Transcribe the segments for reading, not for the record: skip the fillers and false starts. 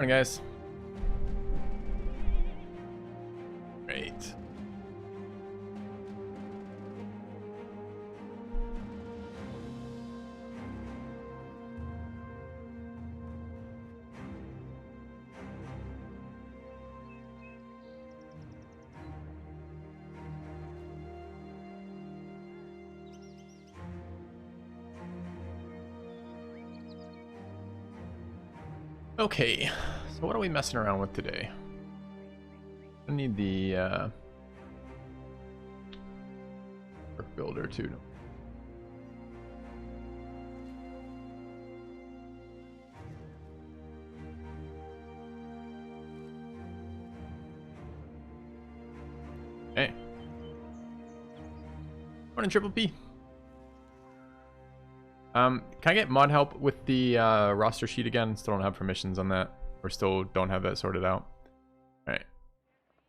Morning, guys. Great. Okay, so what are we messing around with today? I need the work builder too. Hey. Morning, Triple P. Can I get mod help with the roster sheet again? Still don't have permissions on that. Or still don't have that sorted out. Alright.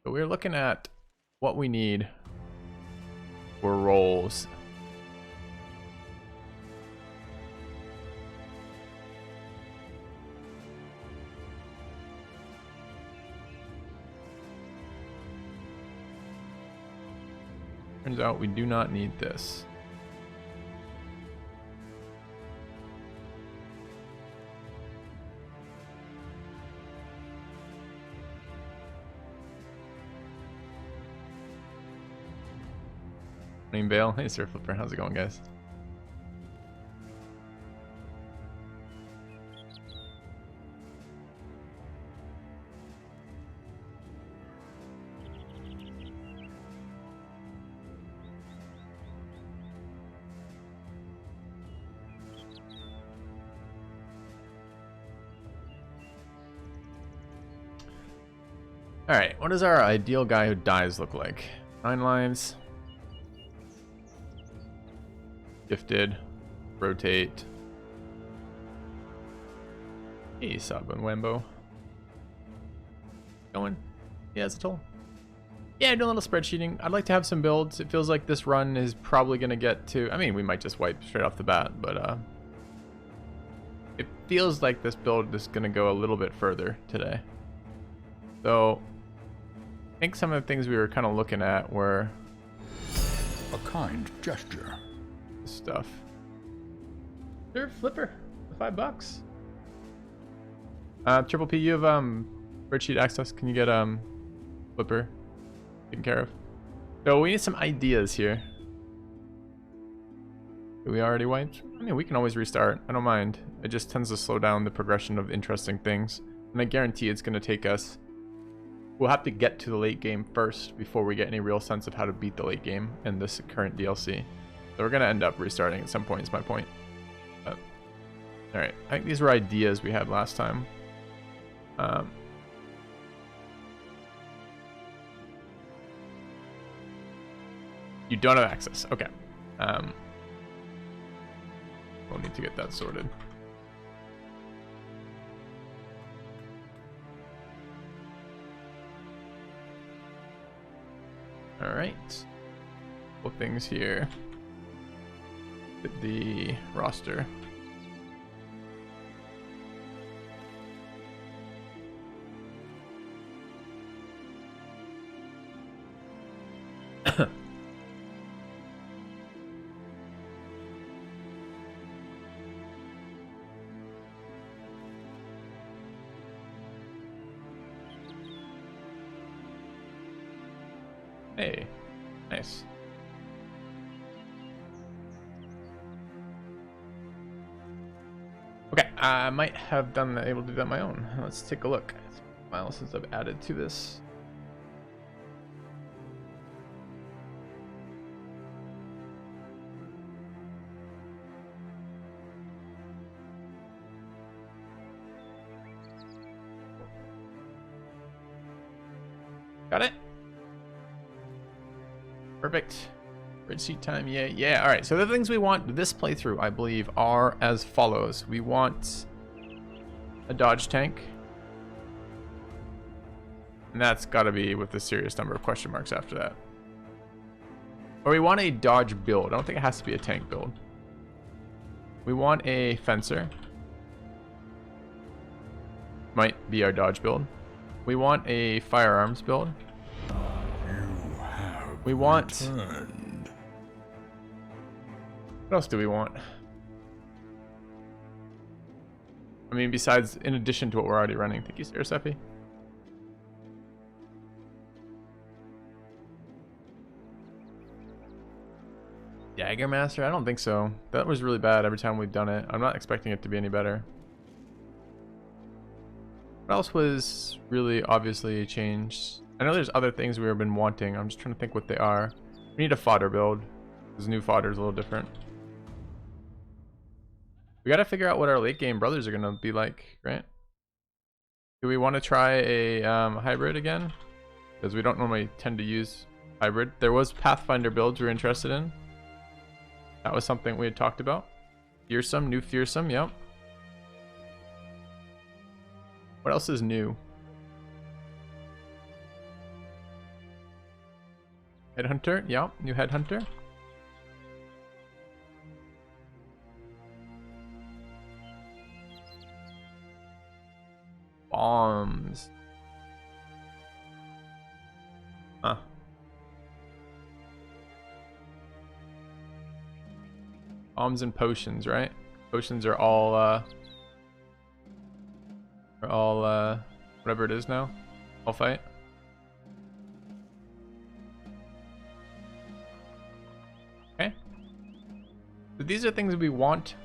So we're looking at what we need for roles. Turns out we do not need this. Morning, Bale. Hey, Sir Flipper. How's it going, guys? All right, what does our ideal guy who dies look like? 9 lives. Gifted. Rotate. Hey, Saba and Wambo. Going? Yeah, it's a toll. Yeah, doing a little spreadsheeting. I'd like to have some builds. It feels like this run is probably going to get to... I mean, we might just wipe straight off the bat, but it feels like this build is going to go a little bit further today. So, I think some of the things we were kind of looking at were... A kind gesture. Stuff. Sure, Flipper. $5. Triple P, you have spreadsheet access. Can you get Flipper taken care of? So we need some ideas here. Do we already wiped? I mean, we can always restart. I don't mind. It just tends to slow down the progression of interesting things. And I guarantee it's going to take us... We'll have to get to the late game first before we get any real sense of how to beat the late game in this current DLC. So we're going to end up restarting at some point, is my point. But, all right, I think these were ideas we had last time. You don't have access. Okay. We'll need to get that sorted. All right. Couple things here. The roster. Hey, nice. Okay, I might have done that, able to do that on my own. Let's take a look. It's been a while since I've added to this. Got it? Perfect. Spreadsheet time, yeah. All right, so the things we want this playthrough, I believe, are as follows. We want a dodge tank. And that's got to be with a serious number of question marks after that. Or we want a dodge build. I don't think it has to be a tank build. We want a fencer. Might be our dodge build. We want a firearms build. You have We want... returned. What else do we want? I mean, besides, in addition to what we're already running. Thank you, Sarasefi. Dagger Master? I don't think so. That was really bad every time we've done it. I'm not expecting it to be any better. What else was really obviously changed? I know there's other things we've been wanting. I'm just trying to think what they are. We need a fodder build. This new fodder is a little different. We gotta figure out what our late game brothers are gonna be like, right? Do we want to try a hybrid again? Because we don't normally tend to use hybrid. There was Pathfinder builds we were interested in. That was something we had talked about. Fearsome, new Fearsome, yep. What else is new? Headhunter, yep, new Headhunter. Bombs. Huh. Bombs and potions, right? Potions are all whatever it is now. I'll fight. Okay. So these are things we want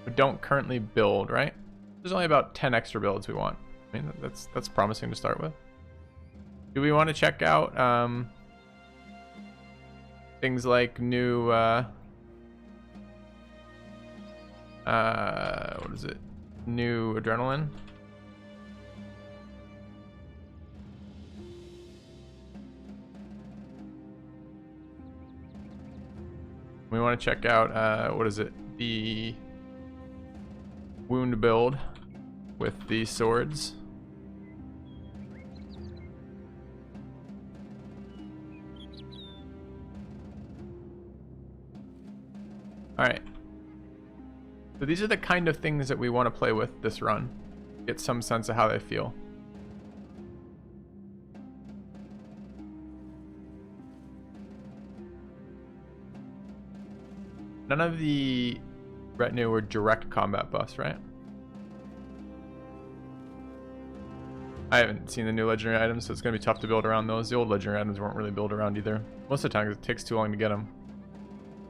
but don't currently build, right? There's only about 10 extra builds we want. I mean, that's promising to start with. Do we want to check out things like new what is it? New adrenaline? We want to check out what is it? The wound build with the swords. All right. So these are the kind of things that we want to play with this run. Get some sense of how they feel. None of the retinue were direct combat buffs, right? I haven't seen the new legendary items, so it's going to be tough to build around those. The old legendary items weren't really built around either. Most of the time, it takes too long to get them.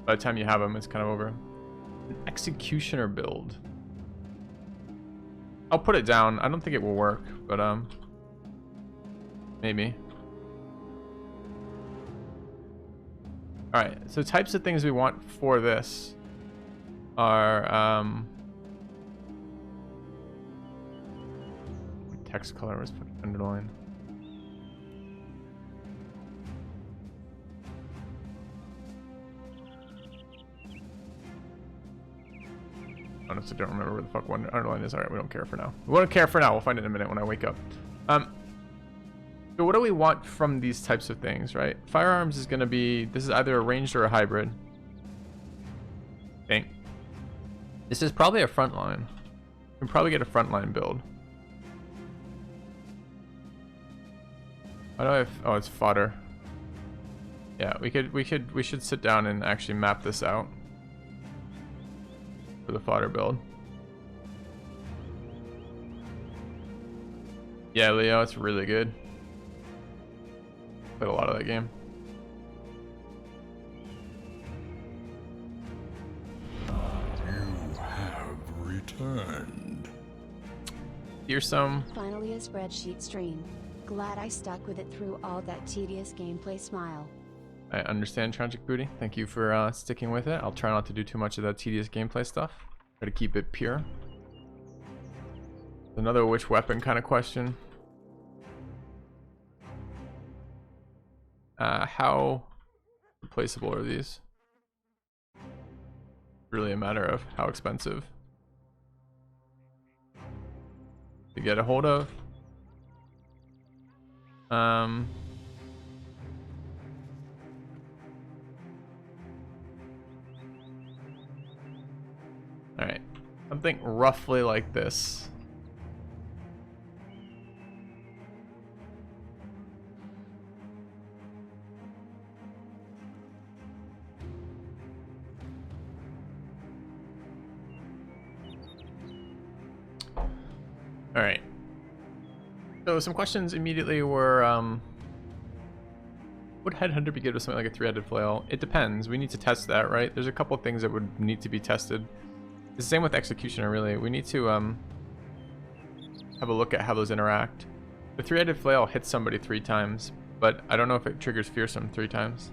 By the time you have them, it's kind of over. An executioner build. I'll put it down. I don't think it will work, but maybe. Alright, so types of things we want for this are text color was put underline. Honestly, don't remember where the fuck one underline is. Alright, we don't care for now. We won't care for now. We'll find it in a minute when I wake up. So what do we want from these types of things, right? Firearms is going to be... This is either a ranged or a hybrid. I think. This is probably a frontline. We can probably get a frontline build. Why do I have... Oh, it's fodder. Yeah, we should sit down and actually map this out. For the fodder build. Yeah, Leo, it's really good. Played a lot of that game. You have returned. Fearsome. Finally a spreadsheet stream. Glad I stuck with it through all that tedious gameplay. Smile. I understand, Tragic Booty. Thank you for sticking with it. I'll try not to do too much of that tedious gameplay stuff. Try to keep it pure. Another which weapon kind of question. How replaceable are these? Really a matter of how expensive to get a hold of. Alright, something roughly like this. All right. So some questions immediately were, would Headhunter be good with something like a three-headed flail? It depends. We need to test that, right? There's a couple things that would need to be tested. It's the same with Executioner, really. We need to have a look at how those interact. The three-headed flail hits somebody 3 times, but I don't know if it triggers Fearsome 3 times.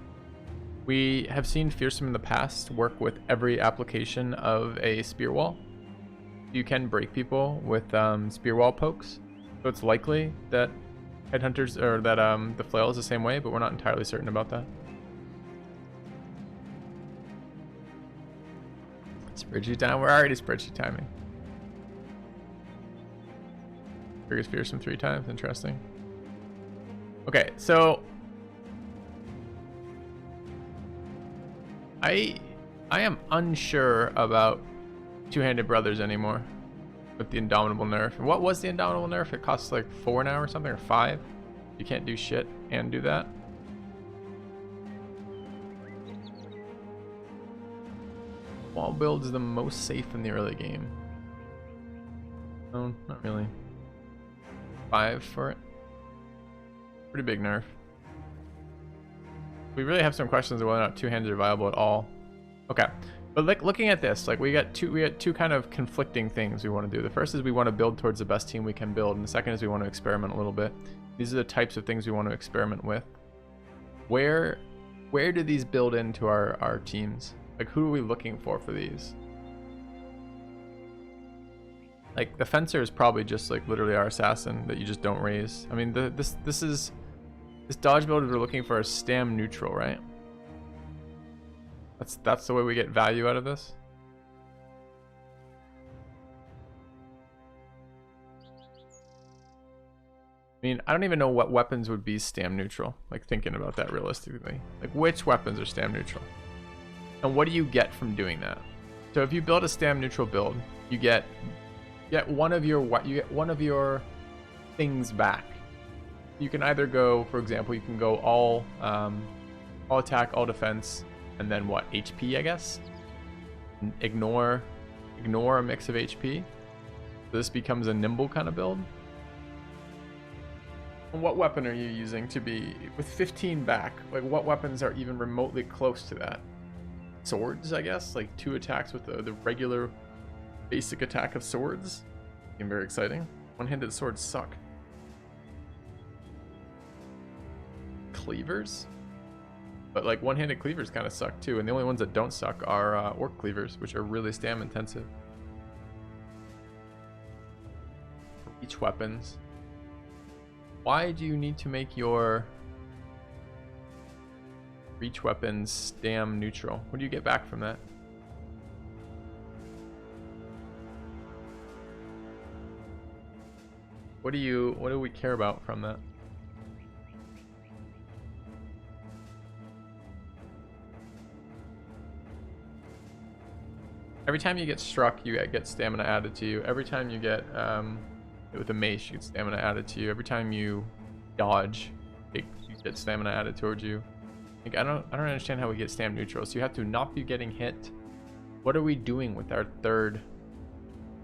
We have seen Fearsome in the past work with every application of a spear wall. You can break people with spear wall pokes, so it's likely that Headhunters, or that the flail is the same way, but we're not entirely certain about that. Spreadsheet time. We're already spreadsheet timing. Triggers Fearsome 3 times. Interesting. Okay, so I am unsure about two-handed brothers anymore with the Indomitable nerf. What was the Indomitable nerf? It costs like 4 now or something, or 5. You can't do shit and do that. Wall build is the most safe in the early game. No, not really. 5 for it. Pretty big nerf. We really have some questions of whether or not two-handed are viable at all. Okay, but looking at this, like we got two kind of conflicting things we want to do. The first is we want to build towards the best team we can build, and the second is we want to experiment a little bit. These are the types of things we want to experiment with. Where do these build into our teams? Like, who are we looking for these? Like, the fencer is probably just like literally our assassin that you just don't raise. I mean, this dodge build we're looking for is stam neutral, right? That's the way we get value out of this. I mean, I don't even know what weapons would be stam neutral. Like, thinking about that realistically, like which weapons are stam neutral, and what do you get from doing that? So if you build a stam neutral build, you get one of your things back. You can either go, for example, you can go all attack, all defense, and then what, HP, I guess? Ignore a mix of HP. So this becomes a nimble kind of build. And what weapon are you using to be, with 15 back, like what weapons are even remotely close to that? Swords, I guess? Like 2 attacks with the regular basic attack of swords. Seem very exciting. One-handed swords suck. Cleavers? But like one-handed cleavers kind of suck too, and the only ones that don't suck are orc cleavers, which are really stam intensive. Each weapons. Why do you need to make your reach weapons stam neutral? What do you get back from that? What do we care about from that? Every time you get struck, you get stamina added to you. Every time you get with a mace, you get stamina added to you. Every time you dodge, you get stamina added towards you. Like, I don't understand how we get stam neutral. So you have to not be getting hit. What are we doing with our third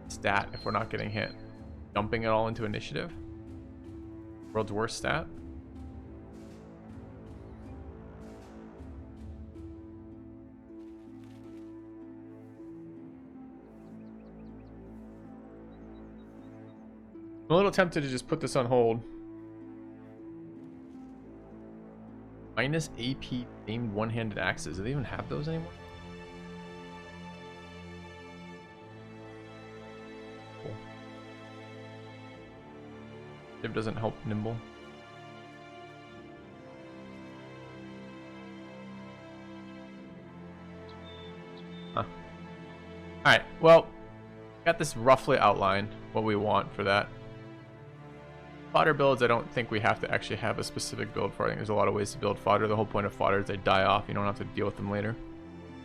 stat if we're not getting hit? Dumping it all into initiative? World's worst stat? I'm a little tempted to just put this on hold. Minus AP aimed one-handed axes. Do they even have those anymore? Cool. It doesn't help nimble. Huh. Alright, well, got this roughly outlined, what we want for that. Fodder builds, I don't think we have to actually have a specific build for. I think there's a lot of ways to build fodder. The whole point of fodder is they die off. You don't have to deal with them later.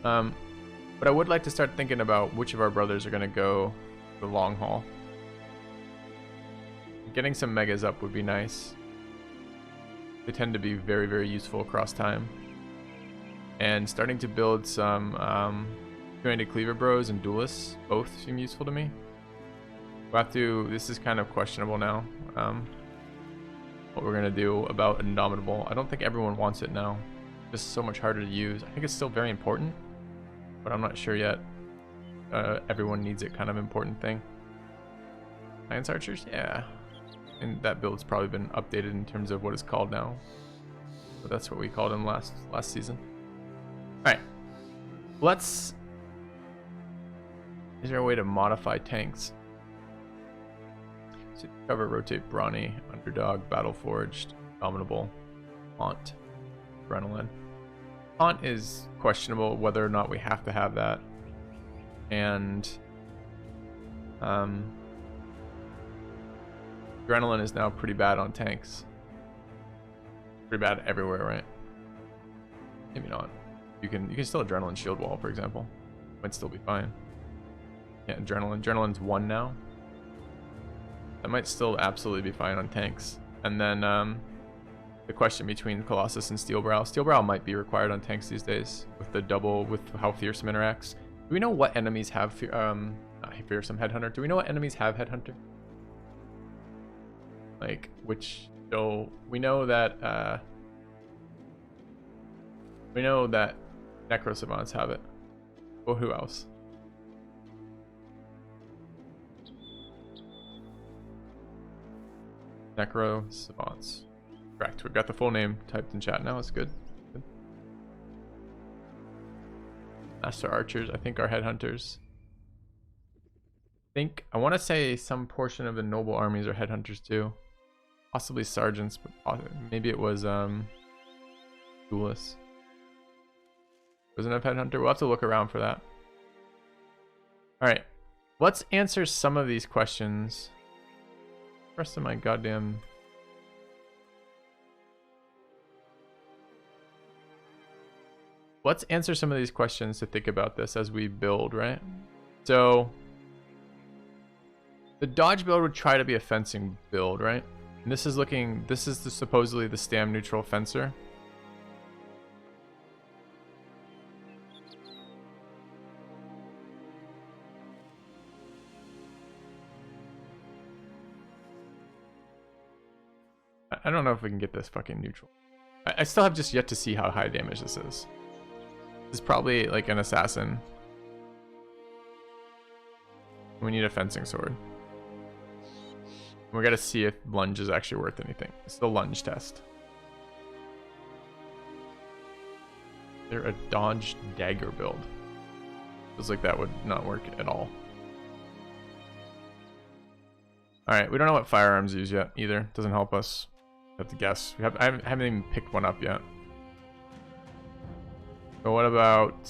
But I would like to start thinking about which of our brothers are going to go the long haul. Getting some megas up would be nice. They tend to be very, very useful across time. And starting to build some two-handed cleaver bros and duelists both seem useful to me. We'll have to. This is kind of questionable now. What we're gonna do about Indomitable. I don't think everyone wants it now. Just so much harder to use. I think it's still very important, but I'm not sure yet. Everyone needs it kind of important thing. Lance Archers? Yeah. And that build's probably been updated in terms of what it's called now. But that's what we called him last season. Alright. Let's... Is there a way to modify tanks? So cover, rotate, brawny, underdog, battle forged, dominable, taunt, adrenaline. Taunt is questionable whether or not we have to have that. And adrenaline is now pretty bad on tanks. Pretty bad everywhere, right? Maybe not. You can still adrenaline shield wall, for example. Might still be fine. Yeah, adrenaline's 1 now. That might still absolutely be fine on tanks. And then the question between Colossus and Steelbrow. Steelbrow might be required on tanks these days with the double, with how Fearsome interacts. Do we know what enemies have Fearsome Headhunter? Do we know what enemies have Headhunter? Like, which... So, we know that Necro Savants have it. Well, who else? Necro Savants. Correct. We've got the full name typed in chat now. It's good. Good. Master Archers, I think, are Headhunters. I want to say some portion of the noble armies are Headhunters too. Possibly sergeants, but maybe it was duelists. Doesn't have Headhunter. We'll have to look around for that. Alright. Let's answer some of these questions. Rest of my goddamn... Let's answer some of these questions to think about this as we build, right? So... The dodge build would try to be a fencing build, right? And this is supposedly the stam neutral fencer. I don't know if we can get this fucking neutral. I still have just yet to see how high damage this is. This is probably like an assassin. We need a fencing sword. We gotta see if lunge is actually worth anything. It's the lunge test. They're a dodge dagger build. Feels like that would not work at all. Alright, we don't know what firearms use yet either. Doesn't help us. We have to guess. I haven't even picked one up yet. So what about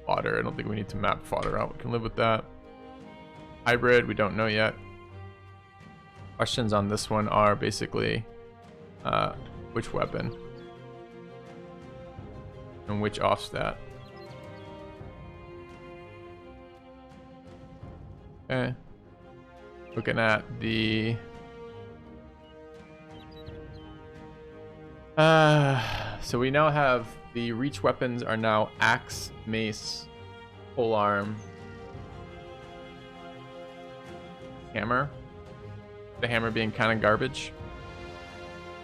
fodder? I don't think we need to map fodder out. We can live with that. Hybrid, we don't know yet. Questions on this one are basically which weapon and which offstat. Okay. Looking at the so we now have the reach weapons are now axe, mace, polearm, hammer. The hammer being kind of garbage.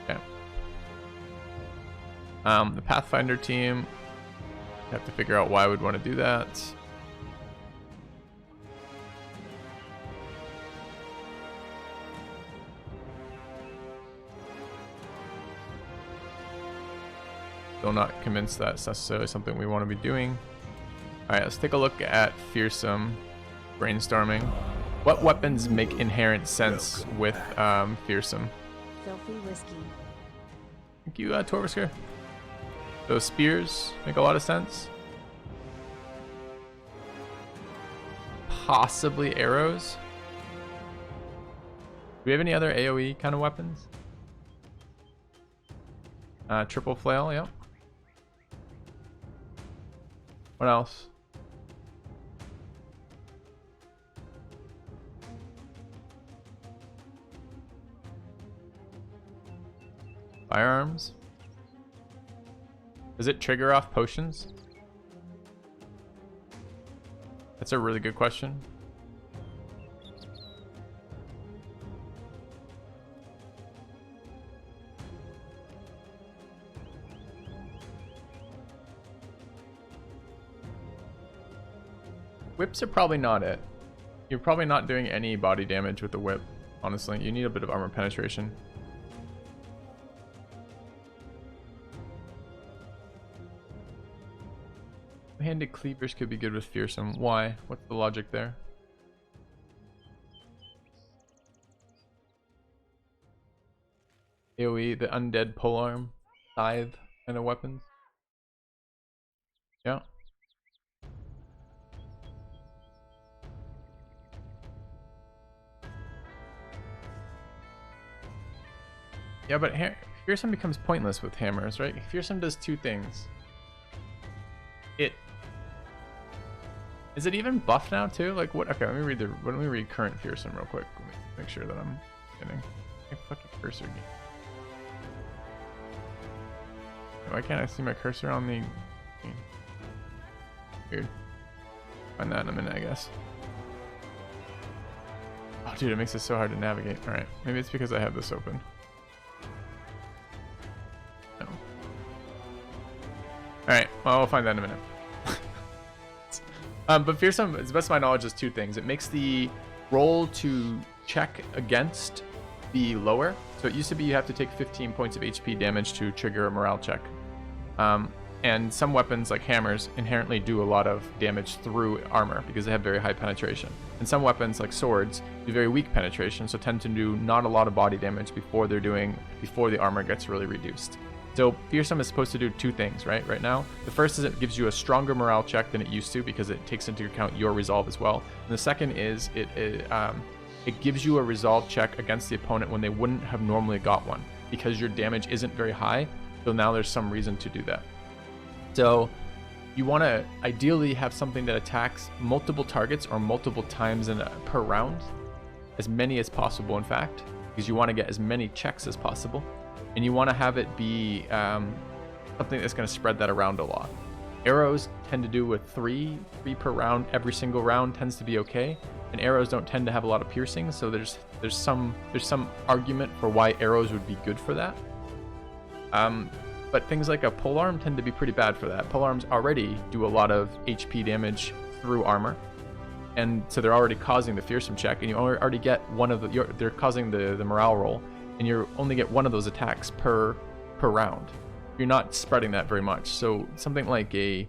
Okay. The Pathfinder team. Have to figure out why we'd want to do that. Still not convinced that's necessarily something we want to be doing. Alright, let's take a look at Fearsome. Brainstorming. What weapons make inherent sense with Fearsome? Filthy whiskey. Thank you, Torvisker. Those spears make a lot of sense. Possibly arrows. Do we have any other AoE kind of weapons? Triple flail, yep. What else? Firearms? Does it trigger off potions? That's a really good question. Whips are probably not it. You're probably not doing any body damage with the whip, honestly. You need a bit of armor penetration. Two-handed cleavers could be good with Fearsome. Why? What's the logic there? AoE, the undead polearm, scythe kind of weapons. Yeah. Yeah, but Fearsome becomes pointless with hammers, right? Fearsome does two things. Is it even buffed now too? Like what? Okay, let me read current Fearsome real quick. Let me make sure that I'm getting my fucking cursor. Why can't I see my cursor on the? Weird. Find that in a minute, I guess. Oh, dude, it makes it so hard to navigate. All right, maybe it's because I have this open. No. All right, well, we'll find that in a minute. But Fearsome, as best of my knowledge, does two things. It makes the roll to check against be lower. So it used to be you have to take 15 points of HP damage to trigger a morale check. And some weapons, like hammers, inherently do a lot of damage through armor because they have very high penetration. And some weapons, like swords, do very weak penetration, so tend to do not a lot of body damage before the armor gets really reduced. So Fearsome is supposed to do two things, right now. The first is it gives you a stronger morale check than it used to because it takes into account your resolve as well. And the second is it gives you a resolve check against the opponent when they wouldn't have normally got one because your damage isn't very high. So now there's some reason to do that. So you want to ideally have something that attacks multiple targets or multiple times per round, as many as possible in fact, because you want to get as many checks as possible. And you want to have it be something that's going to spread that around a lot. Arrows tend to do with three per round. Every single round tends to be okay. And arrows don't tend to have a lot of piercing, so there's some argument for why arrows would be good for that. But things like a polearm tend to be pretty bad for that. Polearms already do a lot of HP damage through armor, and so they're already causing the Fearsome check, and you already get one of they're causing the morale roll. And you only get one of those attacks per round. You're not spreading that very much. So something like a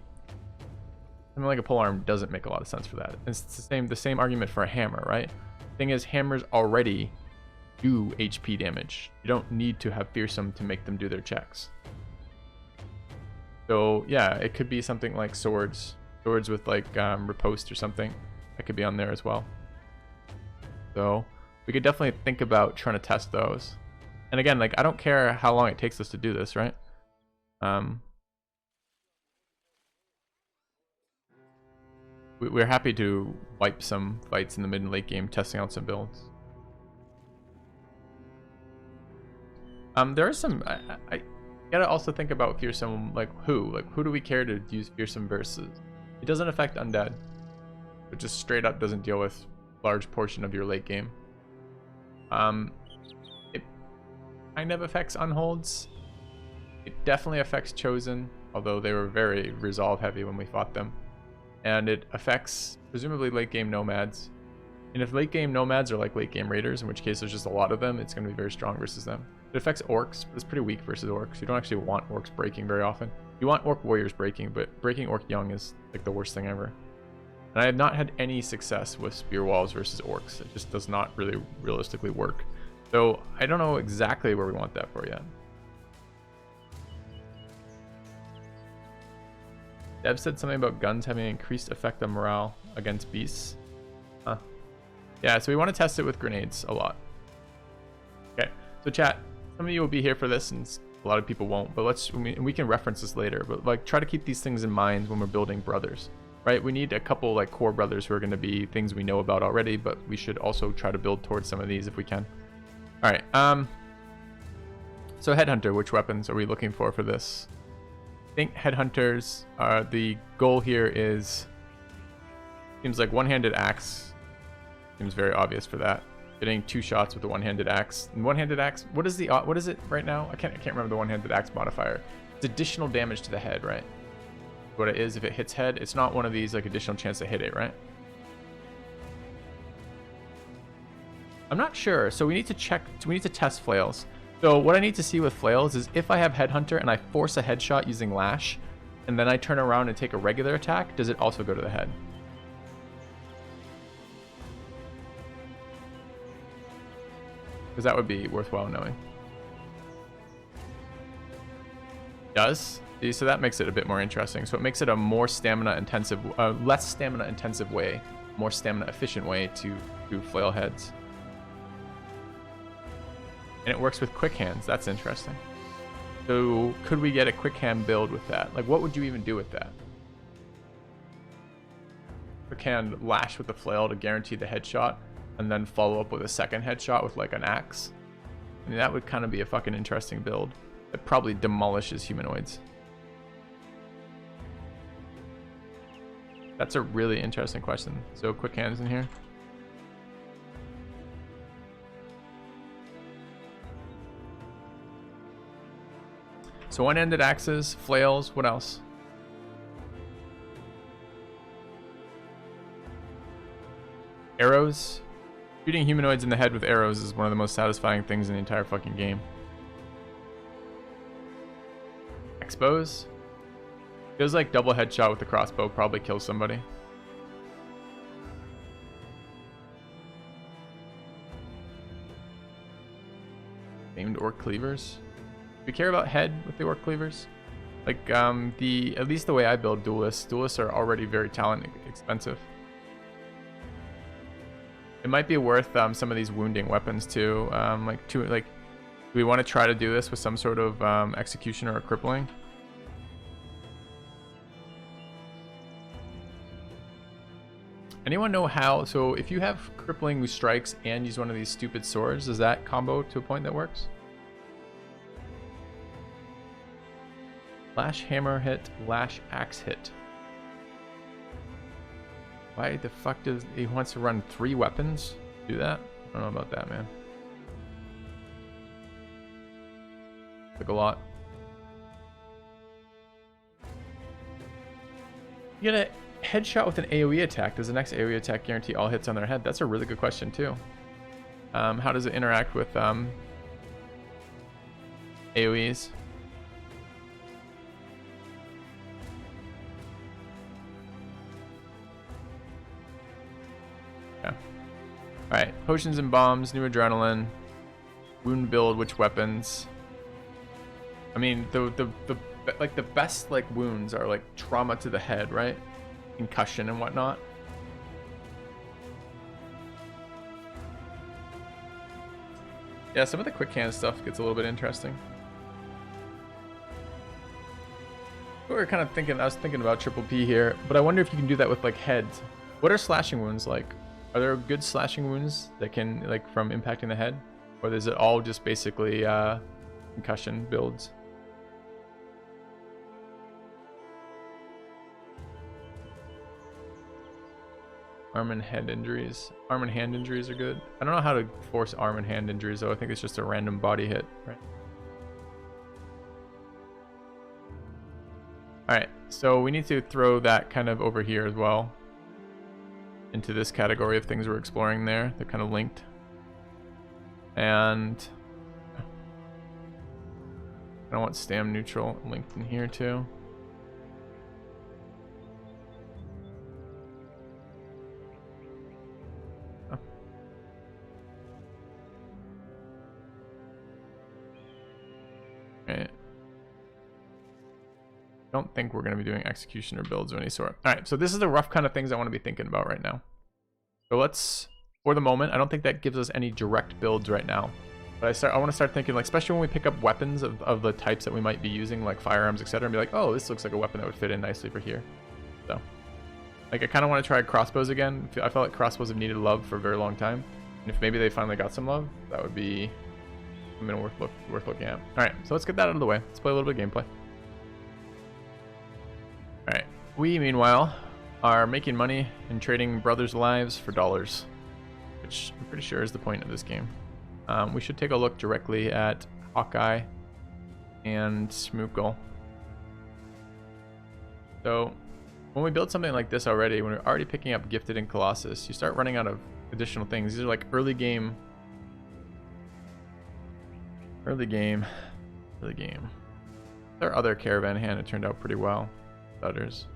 polearm doesn't make a lot of sense for that. It's the same argument for a hammer, right? Thing is, hammers already do HP damage. You don't need to have Fearsome to make them do their checks. So yeah, it could be something like swords with like riposte or something. That could be on there as well. So we could definitely think about trying to test those. And again, like I don't care how long it takes us to do this, right? We're happy to wipe some fights in the mid and late game, testing out some builds. There are some. I gotta also think about Fearsome. Like who do we care to use Fearsome versus? It doesn't affect undead. It just straight up doesn't deal with large portion of your late game. It kind of affects unholds. It definitely affects chosen, although they were very resolve heavy when we fought them. And it affects presumably late game nomads. And if late game nomads are like late game raiders, in which case there's just a lot of them, it's going to be very strong versus them. It affects orcs, but it's pretty weak versus orcs. You don't actually want orcs breaking very often. You want orc warriors breaking, but breaking orc young is like the worst thing ever. And I have not had any success with spear walls versus orcs. It just does not really realistically work. So I don't know exactly where we want that for yet. Dev said something about guns having increased effect on morale against beasts. Huh. Yeah, so we want to test it with grenades a lot. Okay, so chat, some of you will be here for this and a lot of people won't, but we can reference this later, but like try to keep these things in mind when we're building brothers, right? We need a couple like core brothers who are going to be things we know about already, but we should also try to build towards some of these if we can. All right, so Headhunter, which weapons are we looking for this? I think Headhunters are the goal here is Seems like one-handed axe seems very obvious for that. Getting 2 shots with a one-handed axe. And one-handed axe, what is it right now? I can't remember the one-handed axe modifier. It's additional damage to the head, right? What it is, if it hits head, it's not one of these like additional chance to hit it, right? I'm not sure. So we need to check. We need to test flails. So what I need to see with flails is if I have headhunter and I force a headshot using lash, and then I turn around and take a regular attack, does it also go to the head? Because that would be worthwhile knowing. Does? See, so that makes it a bit more interesting. So it makes it a more stamina intensive, less stamina intensive way, more stamina efficient way to do flail heads. And it works with quick hands. That's interesting. So could we get a quick hand build with that? Like, what would you even do with that? Quick hand lash with the flail to guarantee the headshot, and then follow up with a second headshot with like an axe. I mean, that would kind of be a fucking interesting build. It probably demolishes humanoids. That's a really interesting question. So quick hands in here. So one-handed axes, flails, what else? Arrows. Shooting humanoids in the head with arrows is one of the most satisfying things in the entire fucking game. Expose. Feels like double headshot with the crossbow probably kills somebody. Aimed orc cleavers. Do we care about head with the orc cleavers? Like at least the way I build duelists. Duelists are already very talent expensive. It might be worth some of these wounding weapons too. Do we want to try to do this with some sort of execution or a crippling? Anyone know how? So if you have crippling who strikes and use one of these stupid swords, does that combo to a point that works? Lash hammer hit, lash axe hit. Why the fuck does he wants to run 3 weapons? Do that? I don't know about that, man. Took a lot. You get a headshot with an AoE attack. Does the next AoE attack guarantee all hits on their head? That's a really good question too. How does it interact with AoEs? Alright, potions and bombs, new adrenaline, wound build, which weapons? I mean, the best like wounds are like trauma to the head, right? Concussion and whatnot. Yeah, some of the quick hand stuff gets a little bit interesting. We were kind of thinking, I was thinking about triple P here, but I wonder if you can do that with like heads. What are slashing wounds like? Are there good slashing wounds that can, like, from impacting the head? Or is it all just basically concussion builds? Arm and head injuries. Arm and hand injuries are good. I don't know how to force arm and hand injuries, though. I think it's just a random body hit, right? Alright, so we need to throw that kind of over here as well. Into this category of things we're exploring there. They're kind of linked. And I want stam neutral linked in here too. Oh. Right. Don't think we're going to be doing execution or builds of any sort. All right, so this is the rough kind of things I want to be thinking about right now. So let's, for the moment, I don't think that gives us any direct builds right now. But I want to start thinking, like, especially when we pick up weapons of the types that we might be using, like firearms, etc., and be like, oh, this looks like a weapon that would fit in nicely for here. So, like, I kind of want to try crossbows again. I felt like crossbows have needed love for a very long time. And if maybe they finally got some love, that would be something worth looking at. All right, so let's get that out of the way. Let's play a little bit of gameplay. Alright, we, meanwhile, are making money and trading brothers' lives for dollars, which I'm pretty sure is the point of this game. We should take a look directly at Hawkeye and Smookle. So when we build something like this already, when we're already picking up Gifted and Colossus, you start running out of additional things. These are like early game. Our other caravan hand, it turned out pretty well. Others.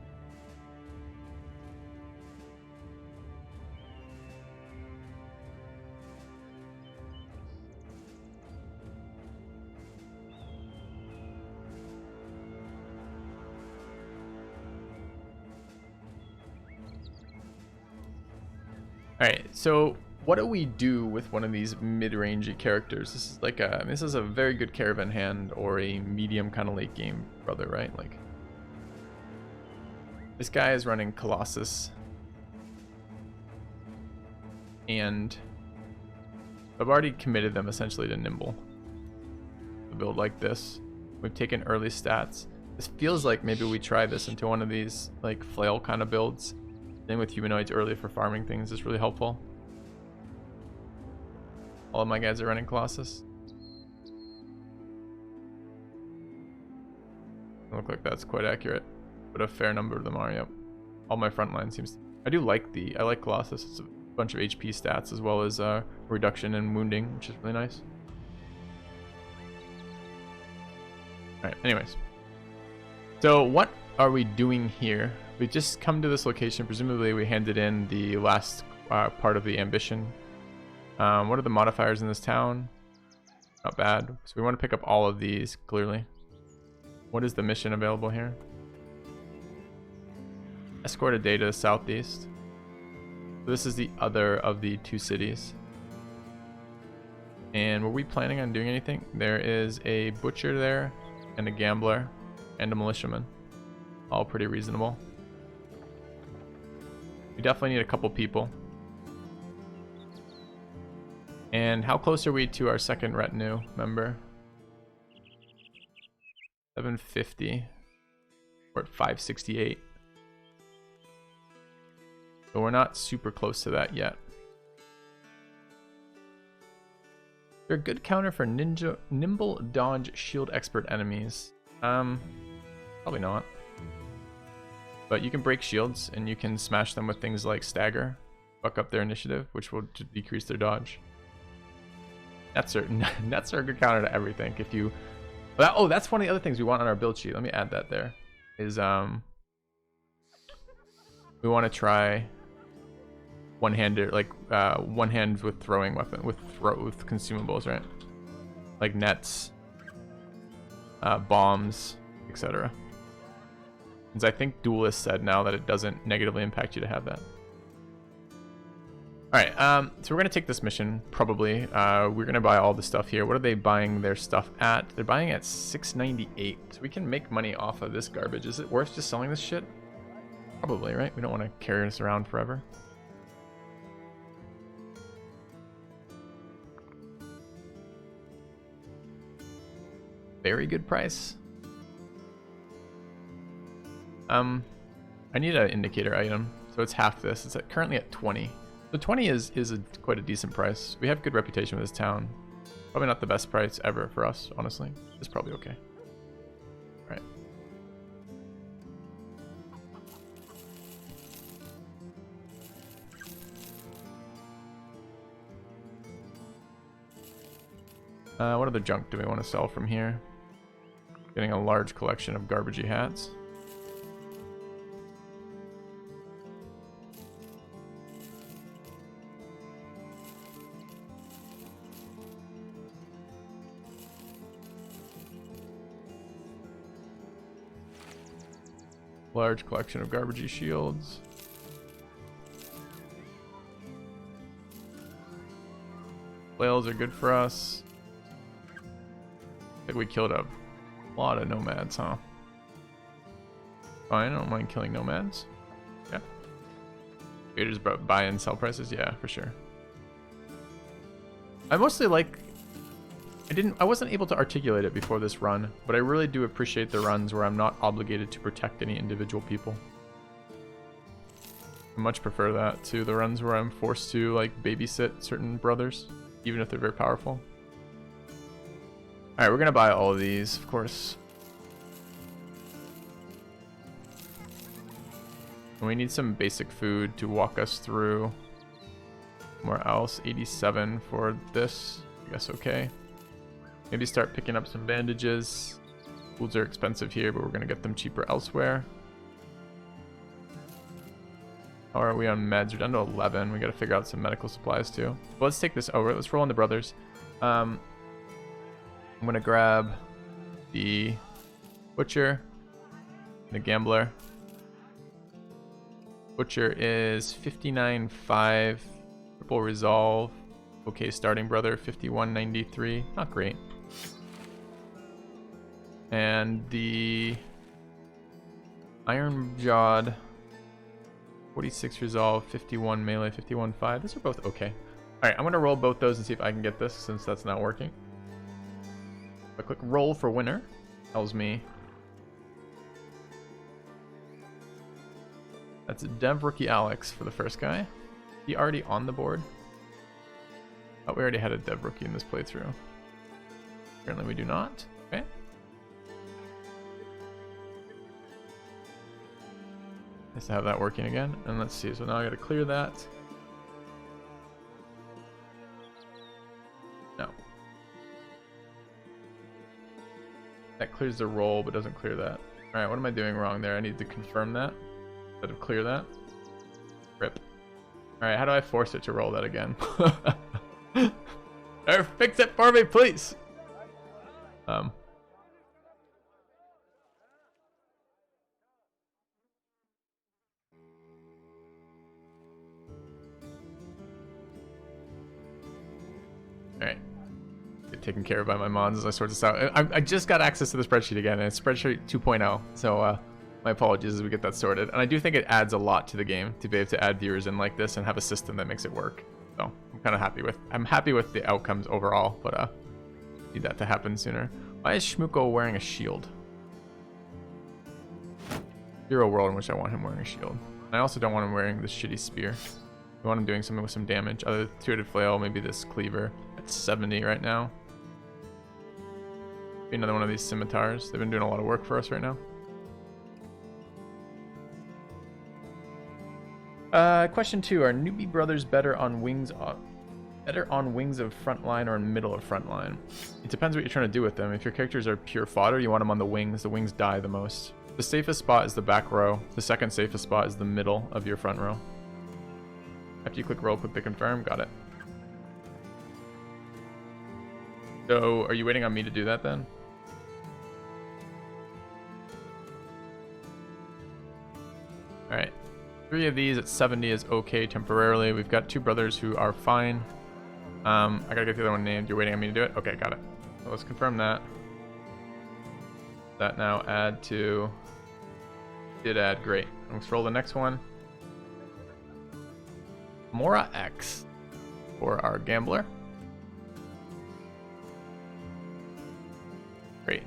Alright, so what do we do with one of these mid-rangey characters? This is like this is a very good caravan hand or a medium kind of late game brother, right? Like this guy is running Colossus, and I've already committed them essentially to Nimble. A build like this, we've taken early stats. This feels like maybe we try this into one of these like flail kind of builds. Then with humanoids early for farming things is really helpful. All of my guys are running Colossus. Look like that's quite accurate, but a fair number of them are. Yep. All my front line seems. I like Colossus. It's a bunch of HP stats as well as reduction in wounding, which is really nice. All right. Anyways, so what are we doing here? We just come to this location. Presumably, we handed in the last part of the ambition. What are the modifiers in this town? Not bad. So we want to pick up all of these, clearly. What is the mission available here? Escort a day to the southeast. So this is the other of the two cities. And were we planning on doing anything? There is a butcher there, and a gambler, and a militiaman. All pretty reasonable. We definitely need a couple people. And how close are we to our second retinue member? 750. We're at 568. So we're not super close to that yet. They're a good counter for nimble dodge shield expert enemies. Probably not. But you can break shields and you can smash them with things like stagger, fuck up their initiative, which will decrease their dodge. Nets are a good counter to everything. If you, oh, that's one of the other things we want on our build sheet. Let me add that there. Is we want to try one-handed, like one hand with throwing weapon with consumables, right? Like nets, bombs, etc. Because I think Duelist said now that it doesn't negatively impact you to have that. Alright, so we're going to take this mission, probably. We're going to buy all the stuff here. What are they buying their stuff at? They're buying at 698. So we can make money off of this garbage. Is it worth just selling this shit? Probably, right? We don't want to carry this around forever. Very good price. I need an indicator item, so it's half this. It's currently at 20. So 20 is quite a decent price. We have good reputation with this town. Probably not the best price ever for us, honestly. It's probably okay. All right. What other junk do we want to sell from here? Getting a large collection of garbagey hats. Large collection of garbagey shields. Flails are good for us. I think we killed a lot of nomads, huh? Fine, I don't mind killing nomads. Yeah. Traders buy and sell prices? Yeah, for sure. I mostly like... I wasn't able to articulate it before this run, but I really do appreciate the runs where I'm not obligated to protect any individual people. I much prefer that to the runs where I'm forced to like babysit certain brothers, even if they're very powerful. Alright, we're gonna buy all of these, of course. And we need some basic food to walk us through. Somewhere else, 87 for this. I guess okay. Maybe start picking up some bandages. Foods are expensive here, but we're gonna get them cheaper elsewhere. How are we on meds? We're down to 11. We gotta figure out some medical supplies too. Well, let's take this over. Let's roll on the brothers. I'm gonna grab the butcher, the gambler. Butcher is 59.5. Triple resolve. Okay, starting brother 51.93. Not great. And the iron jawed 46 resolve, 51 melee, 51.5. Those are both okay. Alright, I'm gonna roll both those and see if I can get this since that's not working. A quick roll for winner tells me that's Dev Rookie Alex for the first guy. He already on the board? Oh, we already had a Dev Rookie in this playthrough. Apparently we do not. Okay. Nice to have that working again. And let's see, so now I gotta clear that. No. That clears the roll, but doesn't clear that. Alright, what am I doing wrong there? I need to confirm that instead of clear that. Rip. Alright, how do I force it to roll that again? Or fix it for me, please! Alright. Get taken care of by my mods as I sort this out. I just got access to the spreadsheet again, and it's spreadsheet 2.0, so my apologies as we get that sorted. And I do think it adds a lot to the game to be able to add viewers in like this and have a system that makes it work. So I'm kind of happy with the outcomes overall, but need that to happen sooner. Why is Shmuko wearing a shield? Zero world in which I want him wearing a shield. I also don't want him wearing this shitty spear. I want him doing something with some damage. Other two-headed flail, maybe this cleaver. It's 70 right now. Maybe another one of these scimitars. They've been doing a lot of work for us right now. Question 2: are newbie brothers better on wings of frontline or in middle of frontline? It depends what you're trying to do with them. If your characters are pure fodder, you want them on the wings. The wings die the most. The safest spot is the back row. The second safest spot is the middle of your front row. After you click roll, click to confirm. Got it. So, are you waiting on me to do that then? Alright. 3 of these at 70 is okay temporarily. We've got 2 brothers who are fine. I gotta get the other one named. You're waiting on me to do it? Okay, got it. So let's confirm that. That now add to... Did add, great. Let's roll the next one. Mora X for our gambler. Great.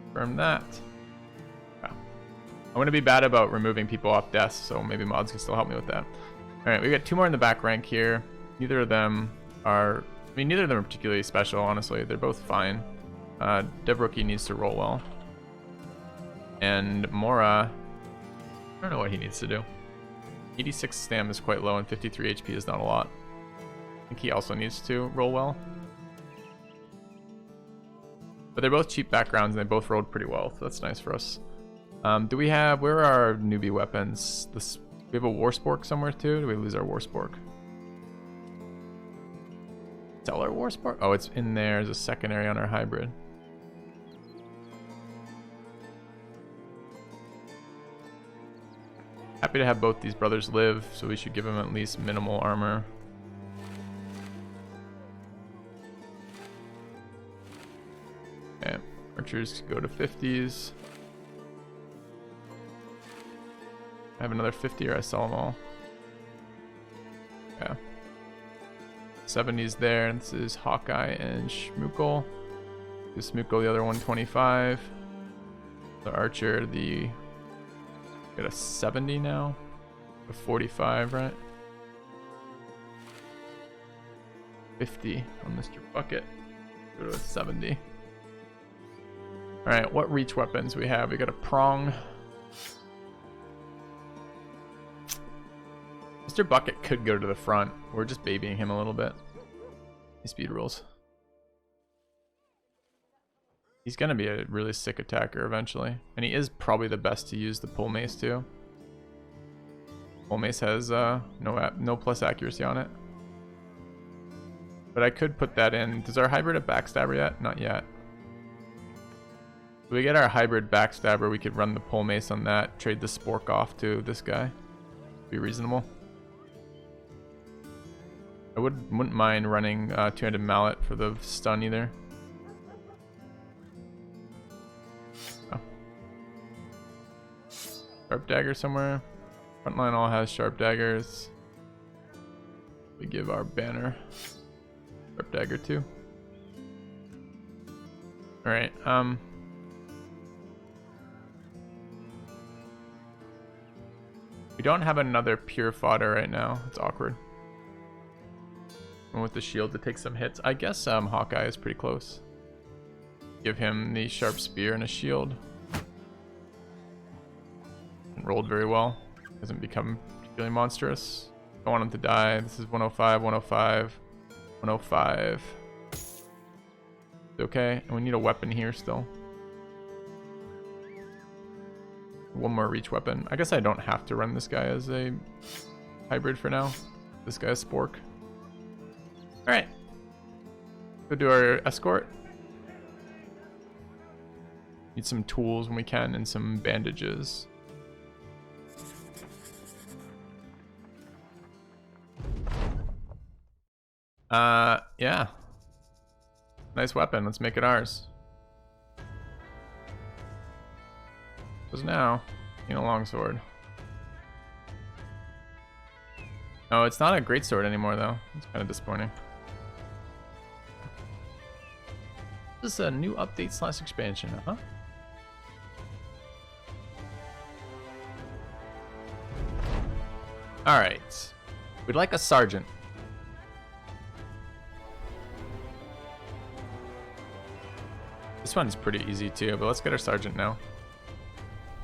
Confirm that. Yeah. I'm going to be bad about removing people off desks, so maybe mods can still help me with that. Alright, we got 2 more in the back rank here. Neither of them are... neither of them are particularly special, honestly. They're both fine. Dev Rookie needs to roll well. And Mora... I don't know what he needs to do. 86 stam is quite low and 53 HP is not a lot. I think he also needs to roll well. But they're both cheap backgrounds and they both rolled pretty well, so that's nice for us. Do we have... where are our newbie weapons? Do we have a war spork somewhere too? Do we lose our war spork? Sell our war spork? Oh, it's in there as a secondary on our hybrid. Happy to have both these brothers live, so we should give them at least minimal armor. Okay, archers go to 50s. I have another 50 or I sell them all. Yeah. 70s there, and this is Hawkeye and Shmukel. This Shmukel, the other 125. The archer, the... got a 70 now. A 45, right? 50 on Mr. Bucket. Go to 70. Alright, what reach weapons we have? We got a prong. Mr. Bucket could go to the front. We're just babying him a little bit. He speed rules. He's gonna be a really sick attacker eventually. And he is probably the best to use the pull mace too. Pull mace has no plus accuracy on it. But I could put that in. Does our hybrid have backstabber yet? Not yet. If we get our hybrid backstabber, we could run the pull mace on that, trade the spork off to this guy. Be reasonable. I wouldn't mind running two-handed mallet for the stun either. Oh. Sharp dagger somewhere. Frontline all has sharp daggers. We give our banner sharp dagger too. All right. We don't have another pure fodder right now. It's awkward. And with the shield to take some hits. I guess Hawkeye is pretty close. Give him the sharp spear and a shield. Rolled very well. Hasn't become particularly monstrous. Don't want him to die. This is 105, 105, 105. Okay, and we need a weapon here still. One more reach weapon. I guess I don't have to run this guy as a hybrid for now. This guy is Spork. Alright. Go do our escort. Need some tools when we can and some bandages. Yeah. Nice weapon. Let's make it ours. Because now, you know, longsword. Oh, it's not a great sword anymore, though. It's kind of disappointing. This is a new update / expansion, huh? Alright. We'd like a sergeant. This one's pretty easy too, but let's get our sergeant now.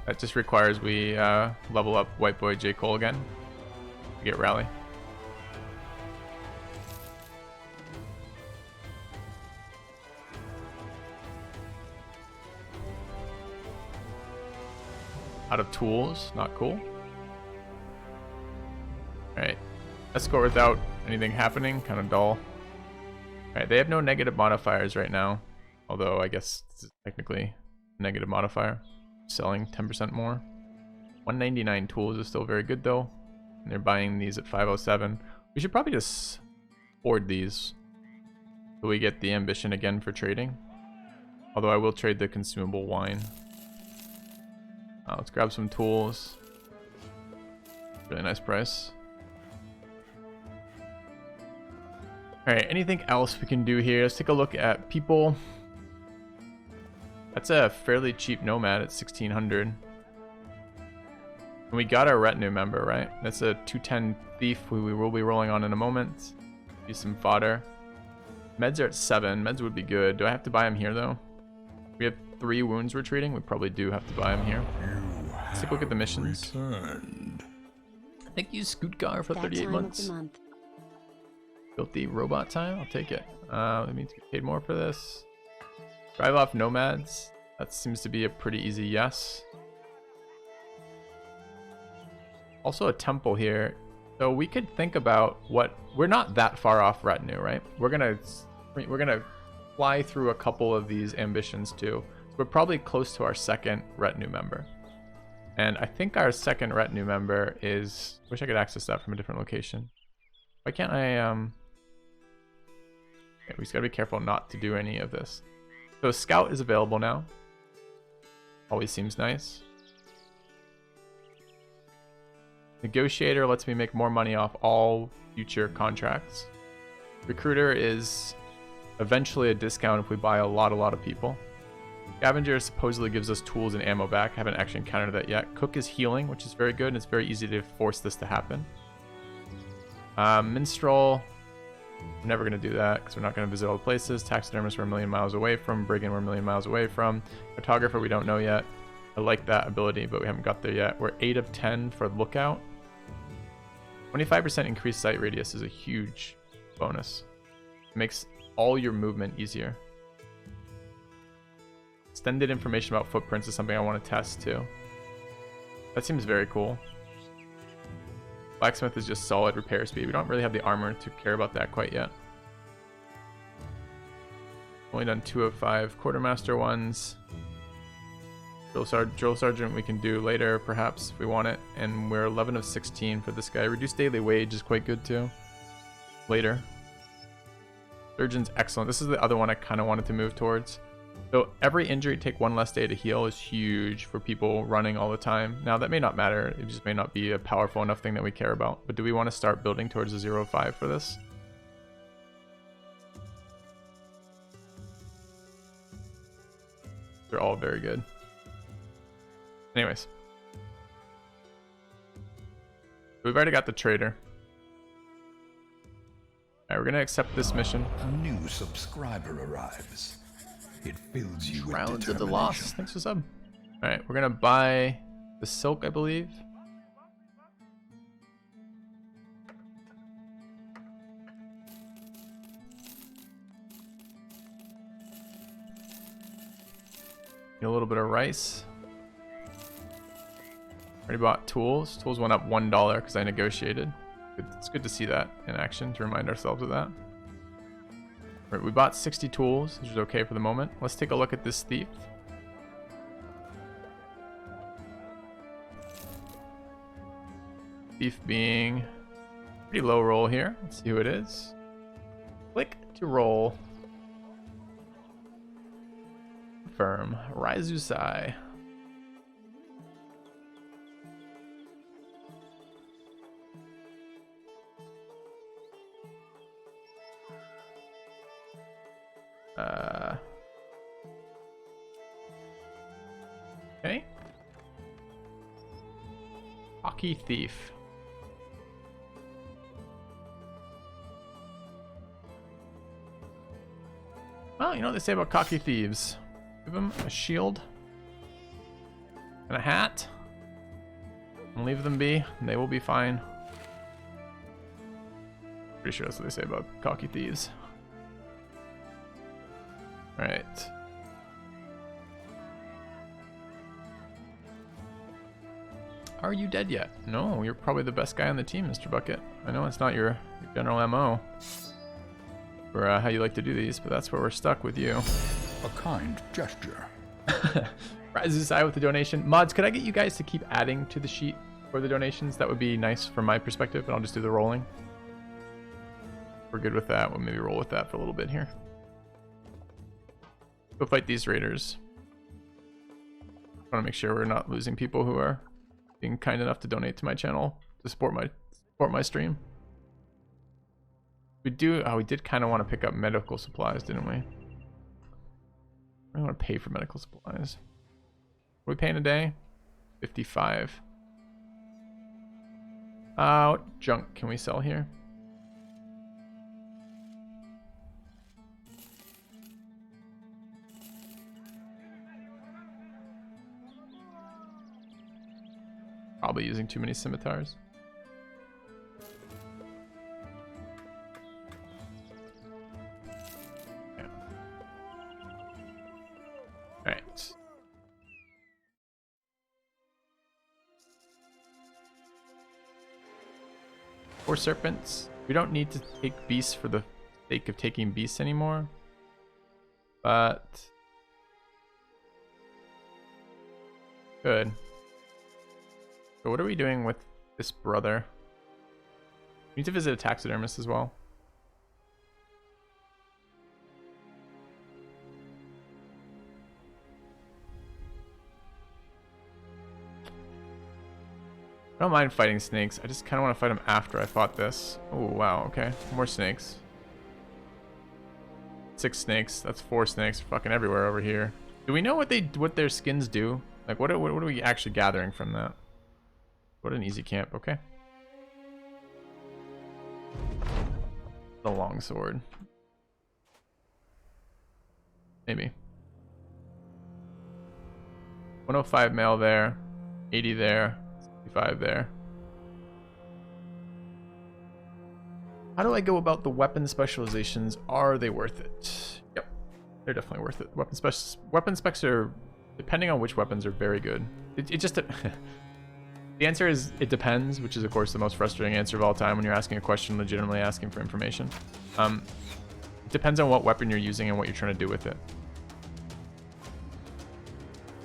That just requires we level up White Boy J. Cole again. We get rally. Out of tools, not cool. Alright. Escort without anything happening, kind of dull. Alright, they have no negative modifiers right now. Although I guess this is technically a negative modifier. Selling 10% more. 199 tools is still very good though. And they're buying these at 507. We should probably just hoard these. So we get the ambition again for trading. Although I will trade the consumable wine. Let's grab some tools. Really nice price. Alright, anything else we can do here? Let's take a look at people. That's a fairly cheap nomad at 1600. And we got our retinue member, right? That's a 210 thief we will be rolling on in a moment. Use some fodder. Meds are at 7. Meds would be good. Do I have to buy them here though? We have 3 wounds retreating. We probably do have to buy them here. Let's take a look at the missions. Returned. I think use Scootgar for That 38 time of months. the month. Filthy robot time. I'll take it. That means we paid more for this. Drive off nomads. That seems to be a pretty easy yes. Also a temple here. So we could think about what we're not that far off retinue, right? We're gonna fly through a couple of these ambitions too. So we're probably close to our second retinue member. And I think our second retinue member is, wish I could access that from a different location. Why can't I okay, we just gotta be careful not to do any of this. So Scout is available now. Always seems nice. Negotiator lets me make more money off all future contracts. Recruiter is eventually a discount if we buy a lot of people. Scavenger supposedly gives us tools and ammo back. Haven't actually encountered that yet. Cook is healing, which is very good, and it's very easy to force this to happen. Minstrel, we're never going to do that because we're not going to visit all the places. Taxidermist, we're a million miles away from. Brigand, we're a million miles away from. Photographer, we don't know yet. I like that ability, but we haven't got there yet. We're 8 of 10 for Lookout. 25% increased sight radius is a huge bonus. It makes all your movement easier. Extended information about footprints is something I want to test too. That seems very cool. Blacksmith is just solid repair speed. We don't really have the armor to care about that quite yet. Only done 2 of 5 quartermaster ones. Drill sergeant we can do later perhaps if we want it. And we're 11 of 16 for this guy. Reduced daily wage is quite good too. Later. Surgeon's excellent. This is the other one I kind of wanted to move towards. So every injury take 1 less day to heal is huge for people running all the time. Now that may not matter. It just may not be a powerful enough thing that we care about. But do we want to start building towards a 0.5 for this? They're all very good. Anyways. We've already got the trader. Alright, we're going to accept this mission. A new subscriber arrives. It fills you with Rounds of the determination. Lost. Thanks for sub. Alright, we're going to buy the silk, I believe. Need a little bit of rice. Already bought tools. Tools went up $1 because I negotiated. It's good to see that in action to remind ourselves of that. Right, we bought 60 tools, which is okay for the moment. Let's take a look at this thief. Thief being pretty low roll here. Let's see who it is. Click to roll. Confirm. Raizusai. Okay. Hockey thief. Well, you know what they say about cocky thieves. Give them a shield and a hat and leave them be, and they will be fine. Pretty sure that's what they say about cocky thieves. Alright. Are you dead yet? No, you're probably the best guy on the team, Mr. Bucket. I know it's not your general MO for how you like to do these, but that's where we're stuck with you. A kind gesture. Raizusai with the donation. Mods, could I get you guys to keep adding to the sheet for the donations? That would be nice from my perspective, and I'll just do the rolling. We're good with that. We'll maybe roll with that for a little bit here. Go fight these raiders. I want to make sure we're not losing people who are being kind enough to donate to my channel to support my stream. We did kind of want to pick up medical supplies, didn't we? I don't want to pay for medical supplies. What are we paying a day? 55. What junk can we sell here? Probably using too many scimitars. Yeah. Alright. For serpents, we don't need to take beasts for the sake of taking beasts anymore. But good. So what are we doing with this brother? We need to visit a taxidermist as well. I don't mind fighting snakes. I just kind of want to fight them after I fought this. Oh, wow. Okay. More snakes. 6 snakes. That's 4 snakes. Fucking everywhere over here. Do we know what their skins do? Like, what are we actually gathering from that? What an easy camp. Okay. The long sword. Maybe. 105 mail there. 80 there. 65 there. How do I go about the weapon specializations? Are they worth it? Yep. They're definitely worth it. Weapon specs are, depending on which weapons, are very good. It just... The answer is it depends, which is of course the most frustrating answer of all time when you're asking a question, legitimately asking for information. It depends on what weapon you're using and what you're trying to do with it.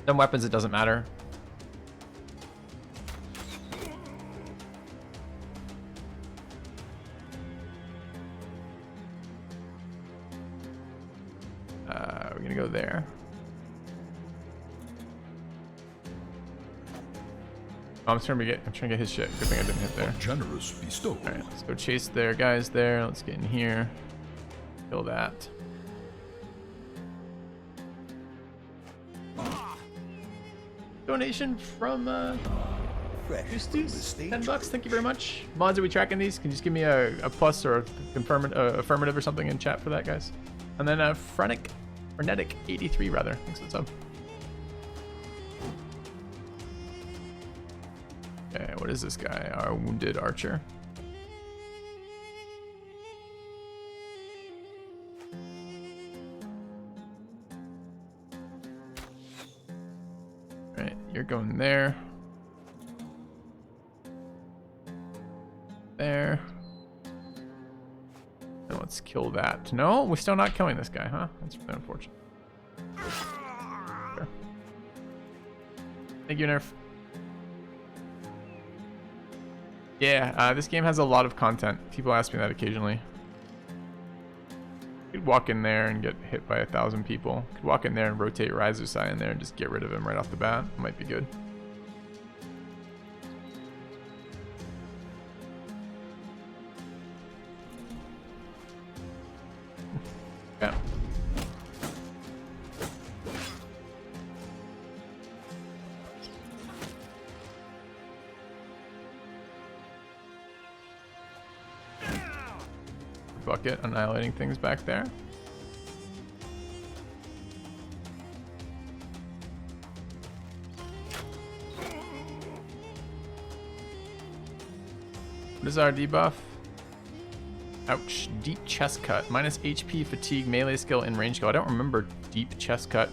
Some weapons it doesn't matter. We're gonna go there. Oh, I'm trying to get his shit. Good thing I didn't hit there. Generous bestow. Alright, let's go chase their guys there. Let's get in here. Kill that. Donation from Justus. $10. Thank you very much. Mods, are we tracking these? Can you just give me a plus or a affirmative or something in chat for that, guys? And then Frenetic 83 rather. Thanks for the sub. Okay, what is this guy? Our wounded archer. Alright, you're going there. There. And let's kill that. No, we're still not killing this guy, huh? That's really unfortunate. Sure. Thank you, Nerf. Yeah, this game has a lot of content. People ask me that occasionally. You could walk in there and get hit by 1,000 people. You could walk in there and rotate Raizusai in there and just get rid of him right off the bat. Might be good. Yeah. Bucket annihilating things back there. What is our debuff? Ouch. Deep chest cut. Minus HP, fatigue, melee skill, and range skill. I don't remember deep chest cut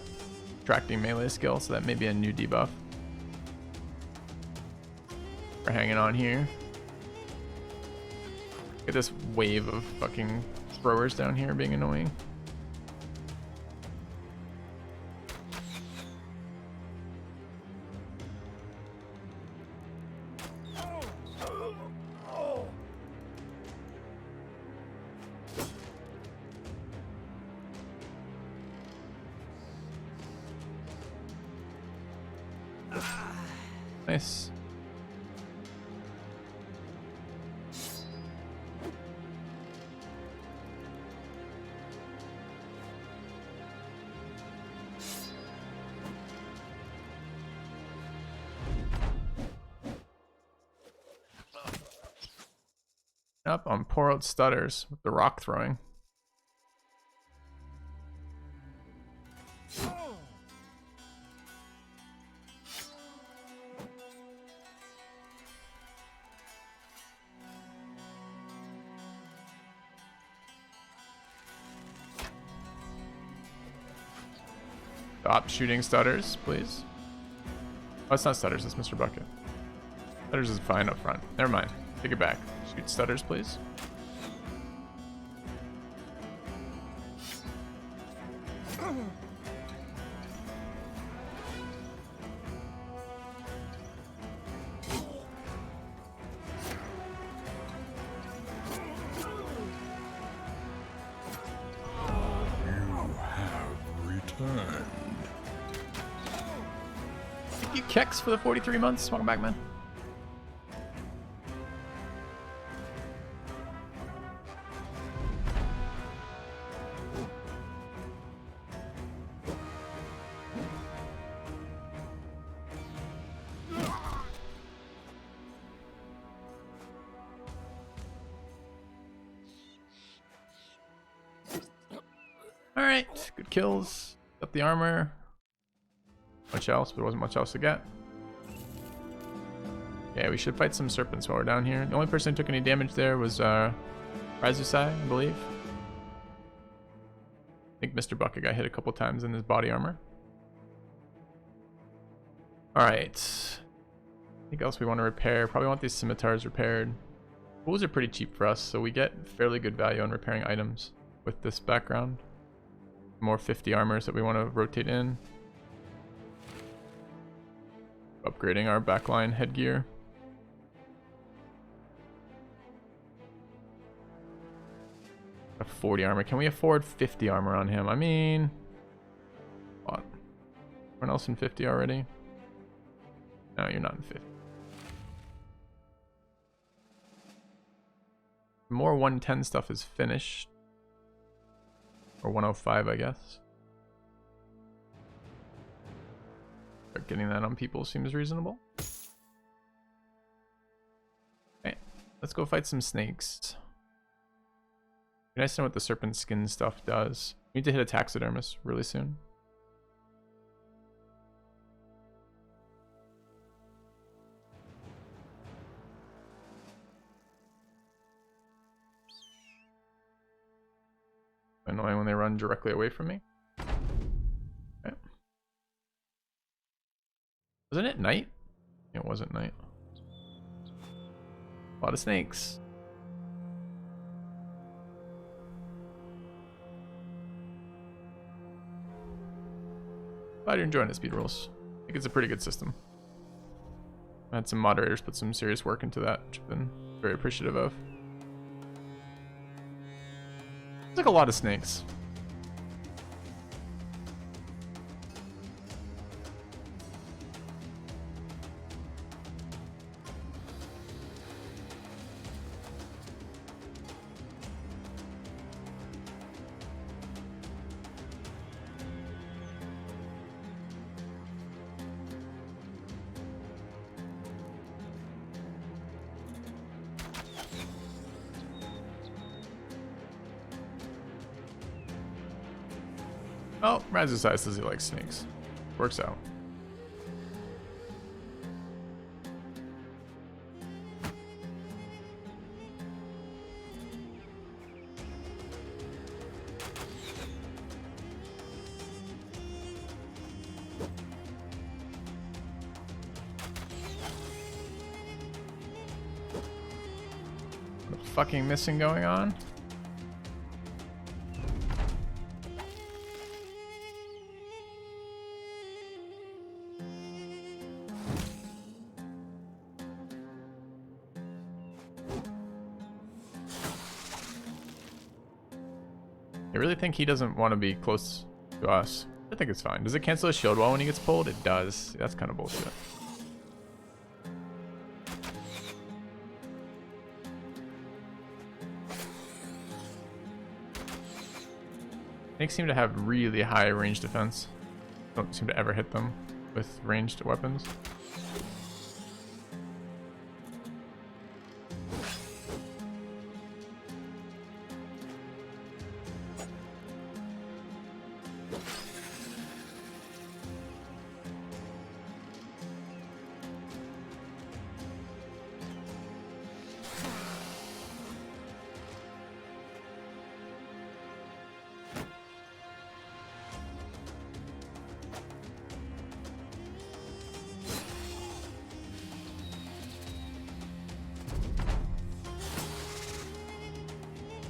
attracting melee skill, so that may be a new debuff. We're hanging on here. Look at this wave of fucking throwers down here being annoying. Nice. Up on poor old Stutters with the rock throwing. Stop shooting Stutters, please. Oh, it's not Stutters, it's Mr. Bucket. Stutters is fine up front. Never mind. Take it back. Shoot Stutters, please. Thank you, Kex, for the 43 months. Welcome back, man. Alright, good kills. Got the armor. Much else, but there wasn't much else to get. Yeah, we should fight some serpents while we're down here. The only person who took any damage there was Razusai, I believe. I think Mr. Bucket got hit a couple times in his body armor. Alright. Anything else we want to repair? Probably want these scimitars repaired. Tools are pretty cheap for us, so we get fairly good value on repairing items with this background. More 50 armors that we want to rotate in. Upgrading our backline headgear. A 40 armor. Can we afford 50 armor on him? I mean, what? Everyone else in 50 already? No, you're not in 50. More 110 stuff is finished. Or 105, I guess. Start getting that on people seems reasonable. Okay, let's go fight some snakes. Be nice to know what the serpent skin stuff does. We need to hit a taxidermist really soon. Annoying when they run directly away from me. Okay. Wasn't it night? It wasn't night. A lot of snakes. Glad you're enjoying the speed rules. I think it's a pretty good system. I had some moderators put some serious work into that, which I've been very appreciative of. It's like a lot of snakes. Oh, Razusai says he likes snakes. Works out. What the fucking missing going on? I really think he doesn't want to be close to us. I think it's fine. Does it cancel his shield wall when he gets pulled? It does. That's kind of bullshit. Snakes seem to have really high range defense. Don't seem to ever hit them with ranged weapons.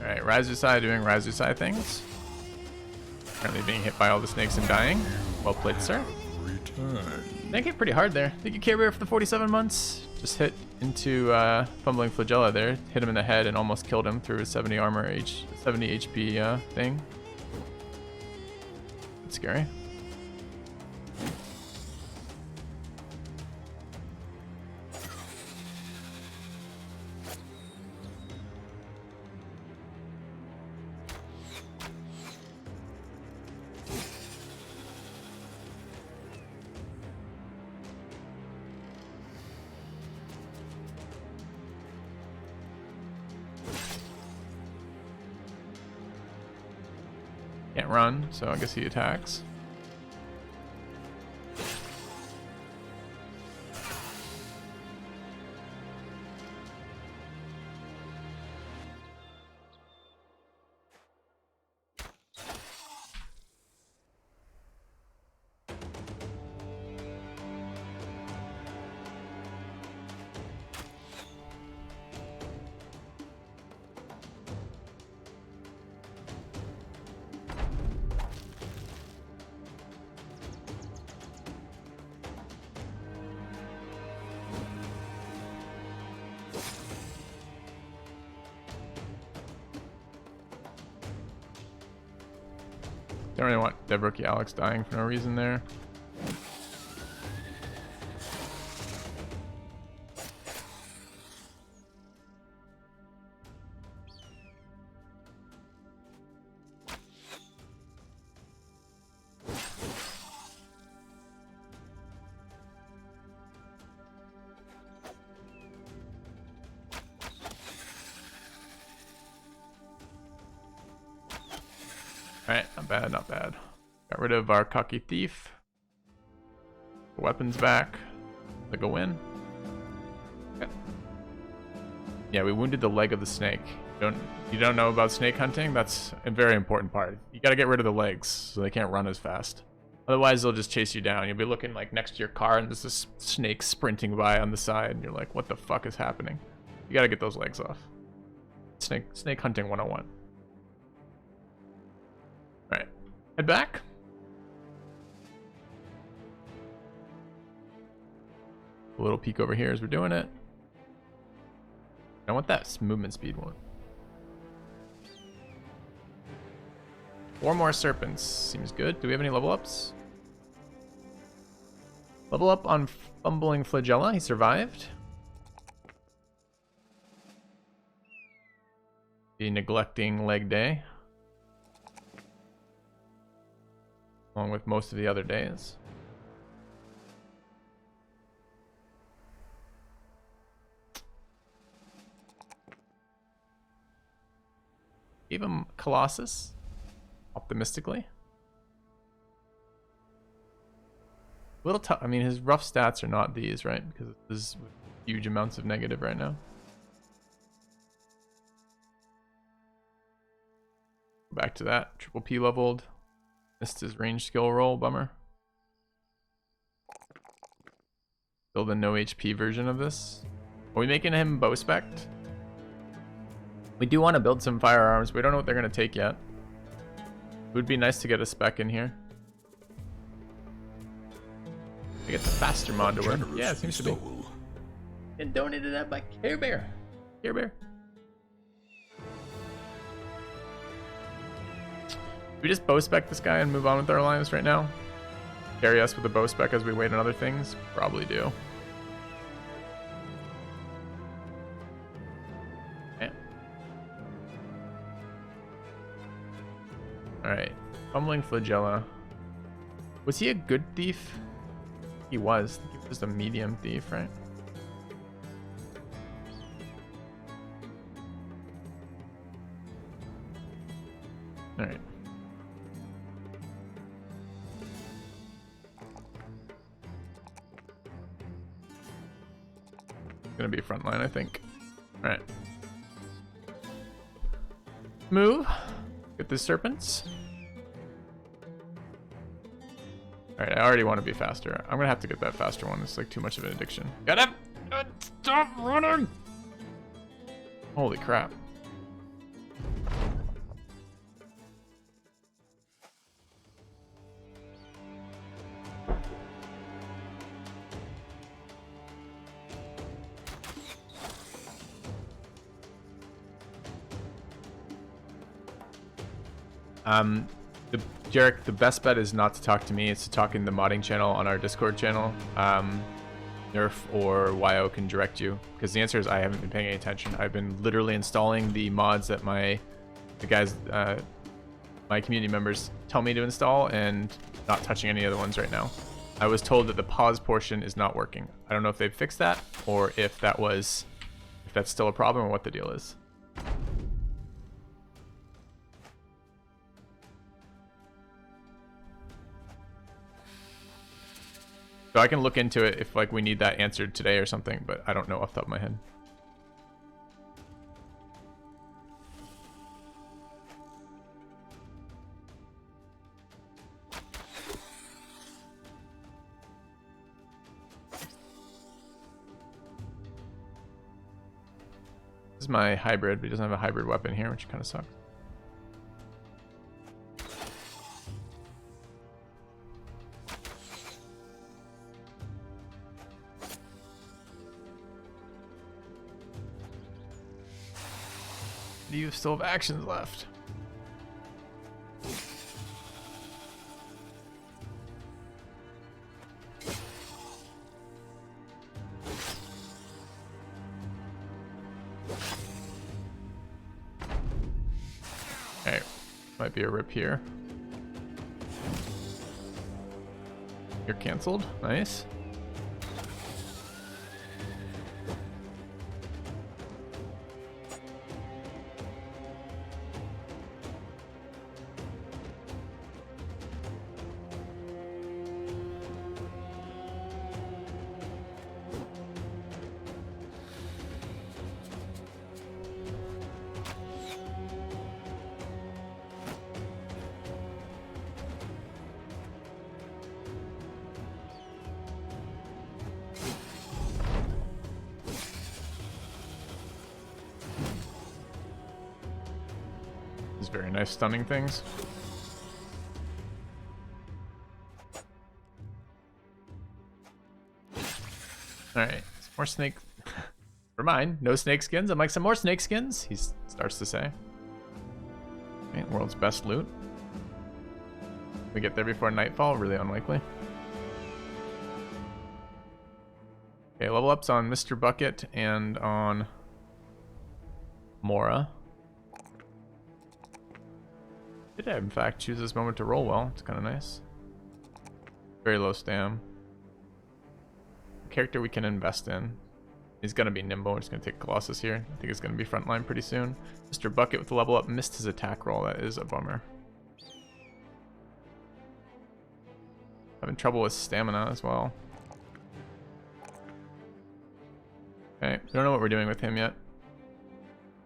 Alright, Razusai doing Razusai things. Currently being hit by all the snakes and dying. Well played, sir. They get pretty hard there. Thank you, Care Bear, for the 47 months. Just hit into Fumbling Flagella there. Hit him in the head and almost killed him through his 70 armor, 70 HP thing. That's scary. Can't run, so I guess he attacks. Don't really want Dev Rookie Alex dying for no reason there. Alright, not bad, not bad. Got rid of our cocky thief. Weapons back. Like a win. Okay. Yeah, we wounded the leg of the snake. You don't know about snake hunting? That's a very important part. You gotta get rid of the legs so they can't run as fast. Otherwise they'll just chase you down. You'll be looking like next to your car and there's this snake sprinting by on the side and you're like, what the fuck is happening? You gotta get those legs off. Snake hunting 101. Alright. Head back. A little peek over here as we're doing it. I want that movement speed one. 4 more serpents. Seems good. Do we have any level ups? Level up on Fumbling Flagella. He survived. The Neglecting Leg Day. Along with most of the other days. Gave him Colossus, optimistically. A little tough. I mean, his rough stats are not these, right? Because there's huge amounts of negative right now. Back to that. Triple P leveled. Missed his range skill roll, bummer. Still the no HP version of this. Are we making him bow spec'd? We do want to build some firearms. We don't know what they're going to take yet. It would be nice to get a spec in here. I get the faster mod to work. Yeah, it seems to be. And donated that by Care Bear. Care Bear. We just bow spec this guy and move on with our alliance right now? Carry us with a bow spec as we wait on other things? Probably do. Okay. Alright. Fumbling Flagella. Was he a good thief? He was. I think he was a medium thief, right? Alright. Gonna be frontline, I think. Alright. Move. Get the serpents. Alright, I already want to be faster. I'm gonna have to get that faster one. It's like too much of an addiction. Get him! Stop running! Holy crap. Jarek, the best bet is not to talk to me. It's to talk in the modding channel on our Discord channel. Nerf or YO can direct you, because the answer is I haven't been paying any attention. I've been literally installing the mods that my community members tell me to install and not touching any other ones right now. I was told that the pause portion is not working. I don't know if they've fixed that or if that's still a problem or what the deal is. So I can look into it if like we need that answered today or something, but I don't know off the top of my head. This is my hybrid, but he doesn't have a hybrid weapon here, which kind of sucks. Do you still have actions left? Okay, might be a rip here. You're canceled. Nice. These very nice stunning things. Alright, some more snake. For mine, no snake skins. I'm like, some more snake skins? He starts to say. Okay, world's best loot. We get there before nightfall? Really unlikely. Okay, level ups on Mr. Bucket and on Mora. Did I, in fact, choose this moment to roll well? It's kind of nice. Very low stam. Character we can invest in. He's going to be nimble. We're just going to take Colossus here. I think it's going to be frontline pretty soon. Mr. Bucket with the level up missed his attack roll. That is a bummer. Having trouble with stamina as well. Okay, we don't know what we're doing with him yet.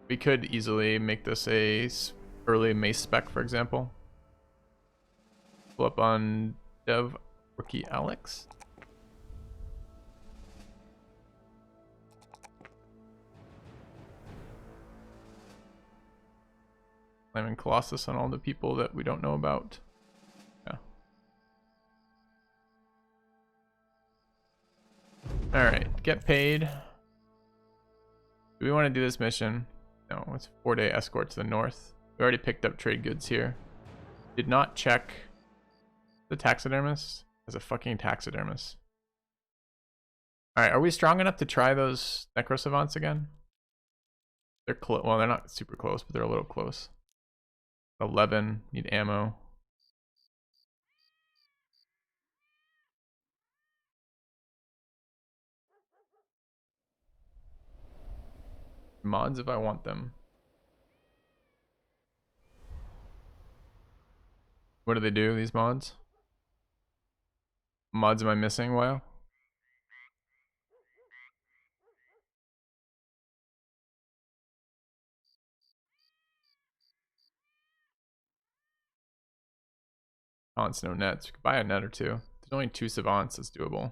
We could easily make this a early mace spec, for example. Pull up on Dev Rookie Alex. Slamming Colossus on all the people that we don't know about. Yeah. Alright, get paid. Do we want to do this mission? No, it's a 4-day escort to the north. We already picked up trade goods here. Did not check the taxidermist as a fucking taxidermist. Alright, are we strong enough to try those necrosavants again? They're close. Well, they're not super close, but they're a little close. 11, need ammo. Mods if I want them. What do they do, these mods? Mods am I missing, Wow? Savants, no nets. We could buy a net or two. There's only 2 savants, that's doable.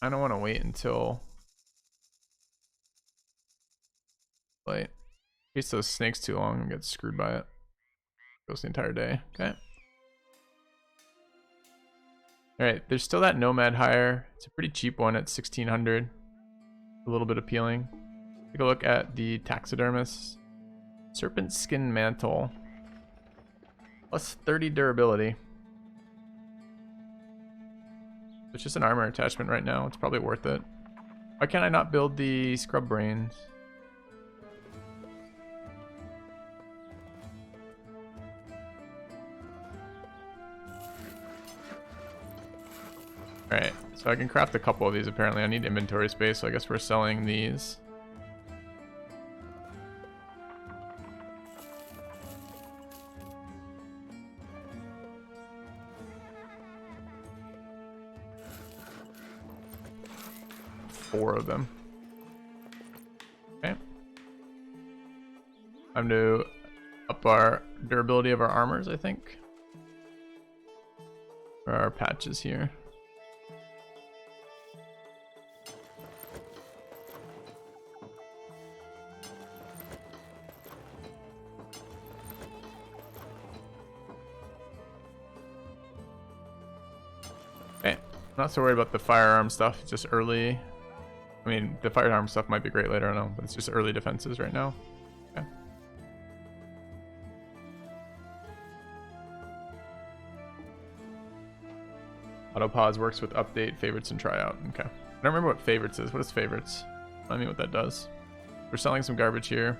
I don't want to wait until late. In case those snakes too long and get screwed by it. Goes the entire day. Okay. Alright, there's still that nomad hire. It's a pretty cheap one at 1600. A little bit appealing. Take a look at the taxidermist. Serpent skin mantle. Plus 30 durability. It's just an armor attachment right now. It's probably worth it. Why can't I not build the scrub brains? Alright, so I can craft a couple of these apparently. I need inventory space, so I guess we're selling these. 4 of them. Okay. Time to up our durability of our armors, I think. For our patches here. Okay, not so worried about the firearm stuff, it's just early. I mean, the firearm stuff might be great later, I don't know, but it's just early defenses right now. Okay. Autopause works with update, favorites, and tryout. Okay. I don't remember what favorites is. What is favorites? I mean, what that does. We're selling some garbage here.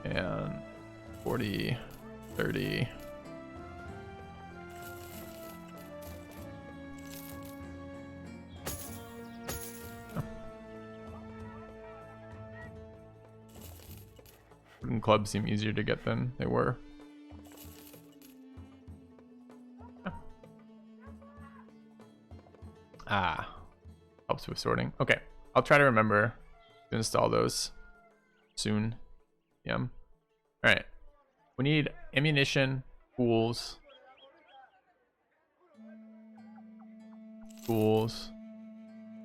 And 40, 30. Wooden clubs seem easier to get than they were. Ah, helps with sorting. Okay, I'll try to remember to install those soon. Yeah. All right. We need ammunition, tools.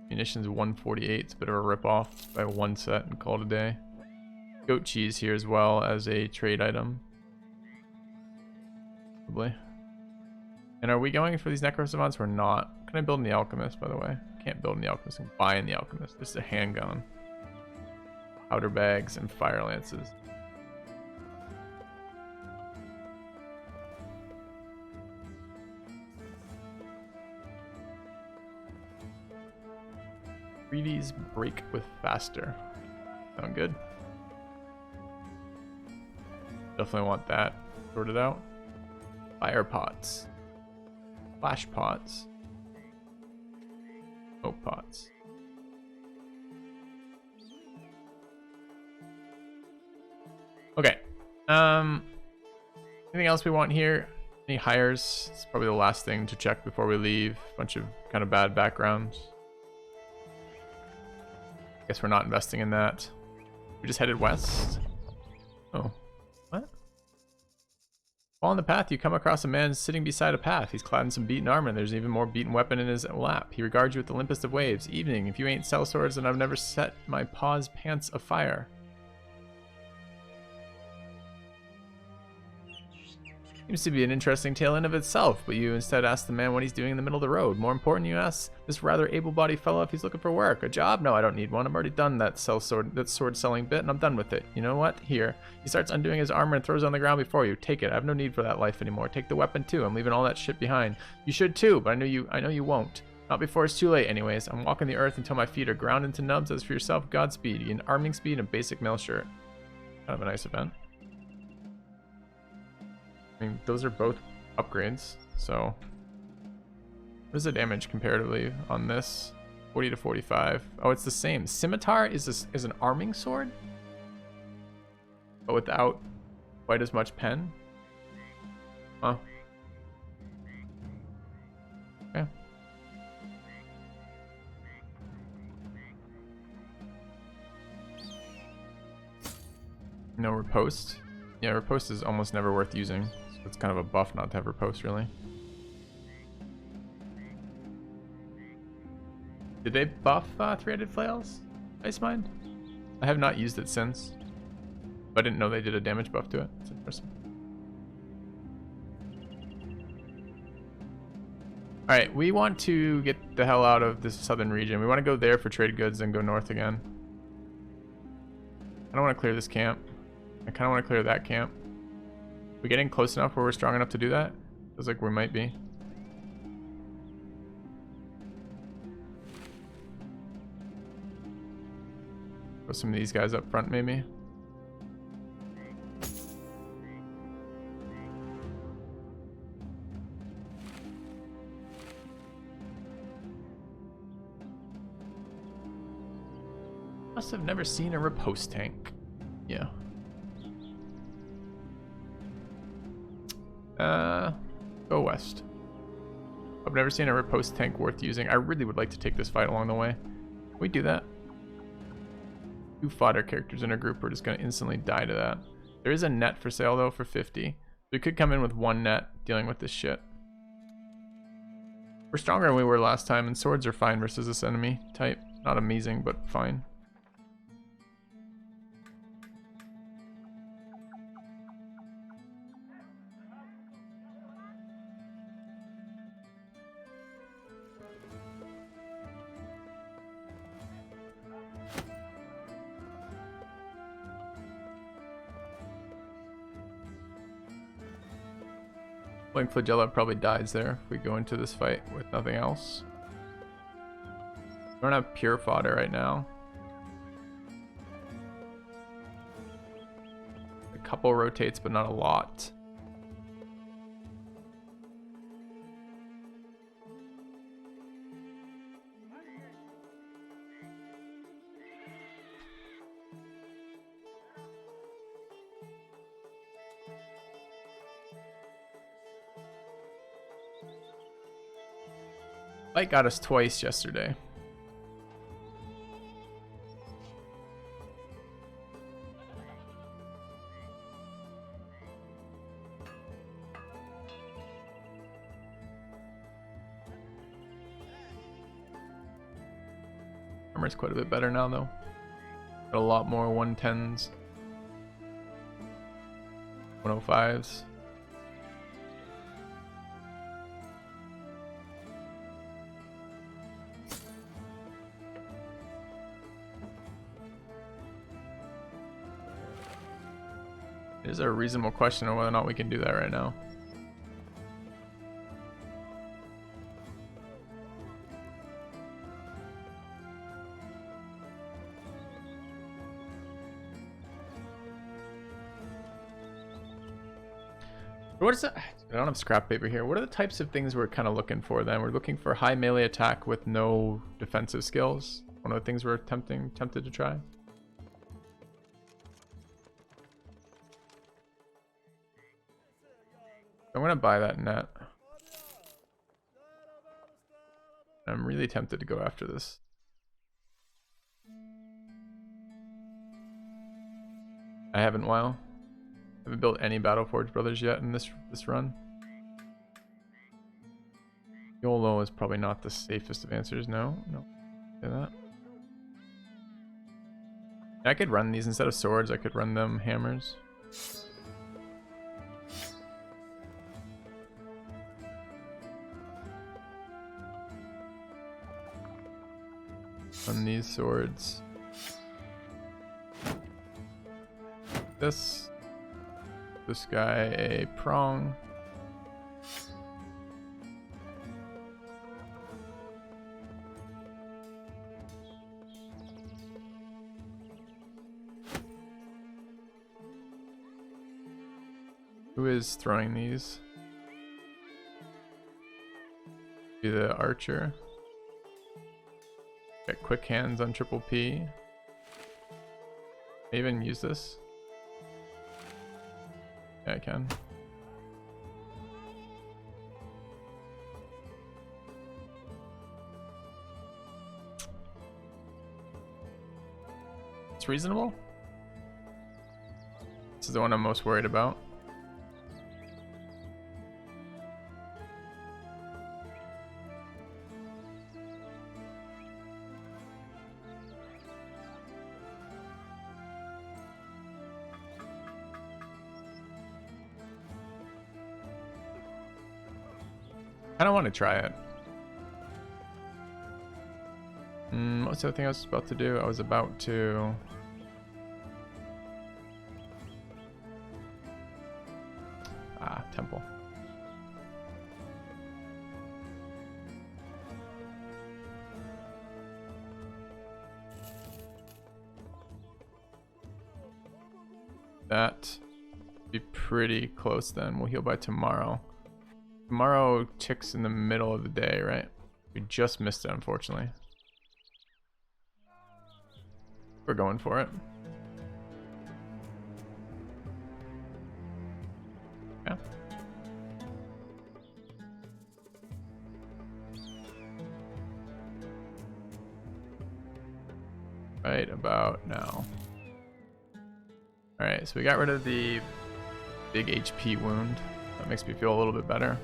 Munitions 148. It's a bit of a ripoff. Buy one set and call it a day. Goat cheese here as well as a trade item. Probably. And are we going for these necro savants? We're not. Can I build in the alchemist, by the way? Can't build in the alchemist. I can buy in the alchemist. This is a handgun. Powder bags and fire lances. Greedy's break with faster. Sound good? Definitely want that sorted out. Fire pots. Flash pots. Smoke pots. Okay. Anything else we want here? Any hires? It's probably the last thing to check before we leave. Bunch of kind of bad backgrounds. Guess we're not investing in that. We just headed west. Oh. What? While on the path, you come across a man sitting beside a path. He's clad in some beaten armor, and there's even more beaten weapon in his lap. He regards you with the limpest of waves. Evening, if you ain't sell swords, then I've never set my paws pants afire. Seems to be an interesting tale in of itself, but you instead ask the man what he's doing in the middle of the road. More important, you ask this rather able-bodied fellow if he's looking for work. A job? No, I don't need one. I'm already done that sword selling bit, and I'm done with it. You know what? Here. He starts undoing his armor and throws it on the ground before you. Take it. I have no need for that life anymore. Take the weapon too. I'm leaving all that shit behind. You should too, but I know you won't. Not before it's too late, anyways. I'm walking the earth until my feet are ground into nubs. As for yourself, Godspeed. You get an arming speed and a basic mail shirt. Kind of a nice event. I mean, those are both upgrades, so what is the damage comparatively on this? 40 to 45. Oh, it's the same. Scimitar is an arming sword, but without quite as much pen. Huh. Okay. No riposte. Yeah, riposte is almost never worth using. So it's kind of a buff not to have riposte, really. Did they buff three-headed flails? Ice Mind? I have not used it since. But I didn't know they did a damage buff to it. It's interesting. Alright, we want to get the hell out of this southern region. We want to go there for trade goods and go north again. I don't want to clear this camp. I kind of want to clear that camp. We getting close enough where we're strong enough to do that? Feels like we might be. Throw some of these guys up front, maybe. Must have never seen a riposte tank. Yeah. Go west. I've never seen a riposte tank worth using. I really would like to take this fight along the way. Can we do that? 2 fodder characters in a group are just going to instantly die to that. There is a net for sale though for 50. We could come in with 1 net dealing with this shit. We're stronger than we were last time, and swords are fine versus this enemy type. Not amazing, but fine. Blink Flagella probably dies there if we go into this fight with nothing else. We don't have pure fodder right now. A couple rotates, but not a lot. Fight got us twice yesterday. Armor's quite a bit better now though. Got a lot more 110s. 105s. It is a reasonable question on whether or not we can do that right now. What is it? I don't have scrap paper here. What are the types of things we're kind of looking for then? We're looking for high melee attack with no defensive skills. One of the things we're tempted to try. I'm gonna buy that net. I'm really tempted to go after this. I haven't built any Battleforge Brothers yet in this run. YOLO is probably not the safest of answers. No. Do that. I could run these instead of swords. I could run them hammers. On these swords. This guy a prong. Who is throwing these? Be the archer. Get quick hands on triple P. Can I even use this? Yeah, I can. It's reasonable. This is the one I'm most worried about. I don't want to try it. What's the other thing I was about to do? I was about to... temple. That be pretty close then. We'll heal by tomorrow. Tomorrow ticks in the middle of the day, right? We just missed it, unfortunately. We're going for it. Yeah. right about now. Alright, so we got rid of the big HP wound. That makes me feel a little bit better.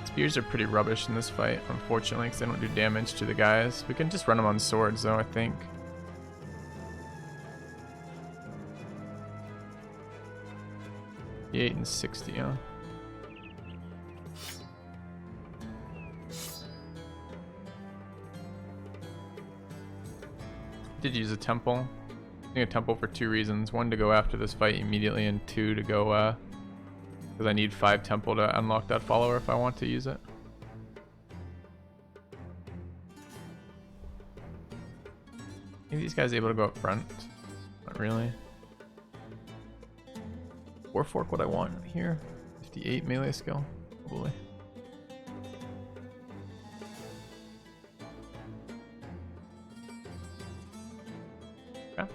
Spears are pretty rubbish in this fight, unfortunately, because they don't do damage to the guys. We can just run them on swords, though, I think. The 8 and 60, huh? Did use a temple. I think a temple for 2 reasons. 1, to go after this fight immediately, and 2, to go, because I need 5 temple to unlock that follower if I want to use it. Are these guys able to go up front? Not really. Warfork what I want here. 58 melee skill, probably. Okay.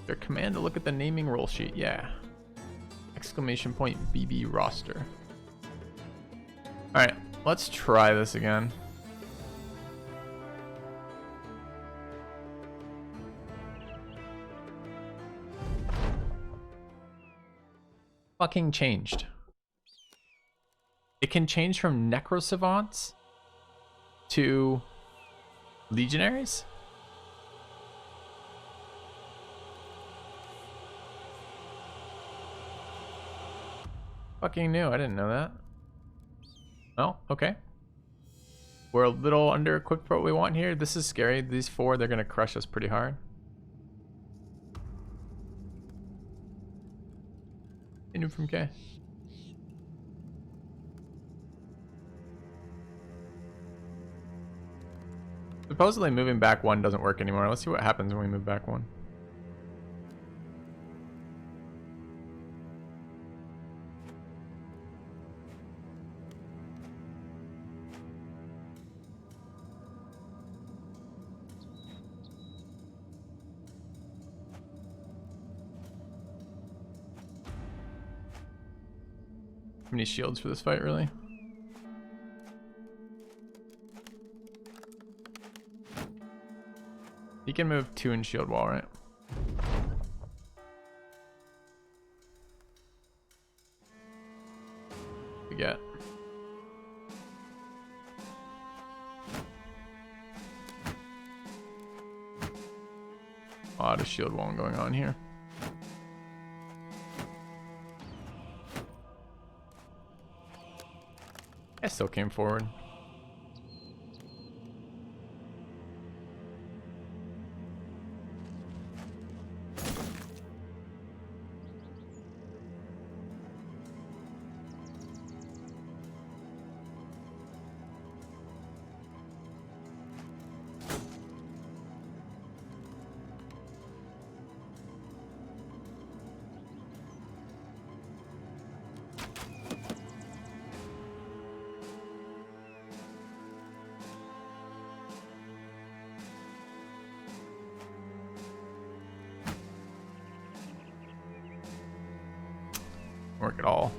Their command to look at the naming roll sheet, yeah. Exclamation point BB roster. Alright, let's try this again. Fucking changed. It can change from necrosavants to legionaries? Fucking new, I didn't know that. Oh, okay. We're a little under equipped for what we want here. This is scary. These 4, they're gonna crush us pretty hard. New from K. Supposedly moving back 1 doesn't work anymore. Let's see what happens when we move back 1. How many shields for this fight, really? He can move 2 in shield wall, right? We get. A lot of shield wall going on here. I still came forward. Work at all.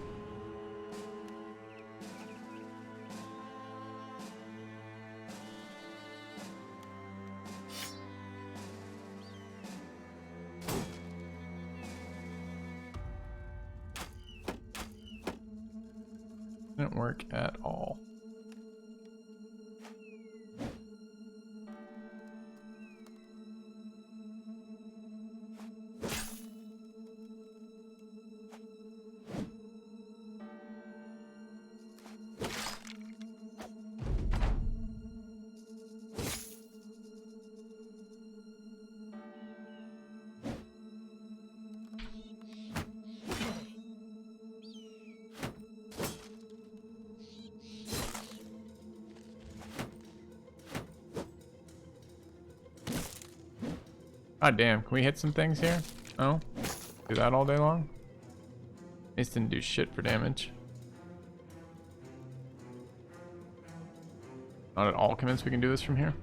Didn't work at all. God damn, can we hit some things here? No? Do that all day long? These didn't do shit for damage. Not at all convinced we can do this from here.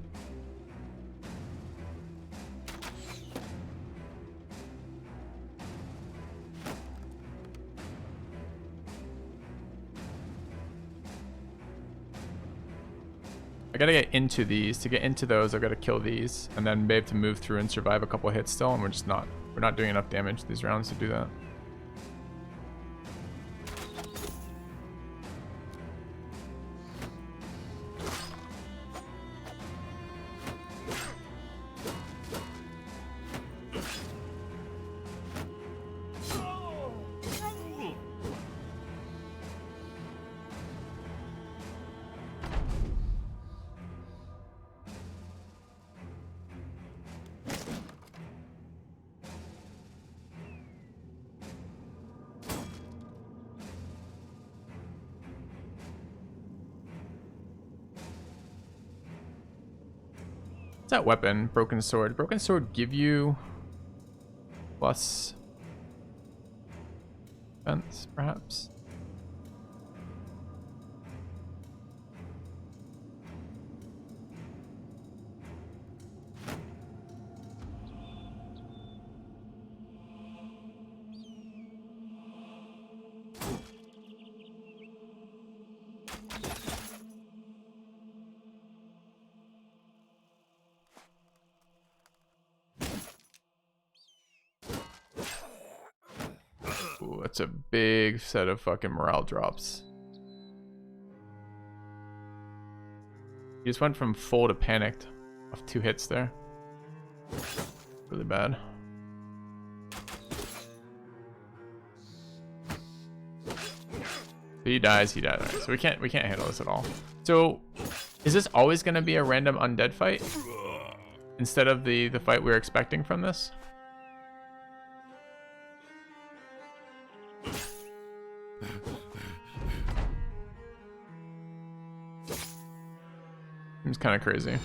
I gotta get into these. To get into those, I've got to kill these, and then be able to move through and survive a couple hits still, and we're not doing enough damage these rounds to do that. What's that weapon? Broken sword. Broken sword give you plus defense, perhaps? Ooh, that's a big set of fucking morale drops. You just went from full to panicked off 2 hits there. Really bad. He dies, he dies. Right, so we can't handle this at all. So is this always gonna be a random undead fight? Instead of the fight we were expecting from this? Seems kind of crazy.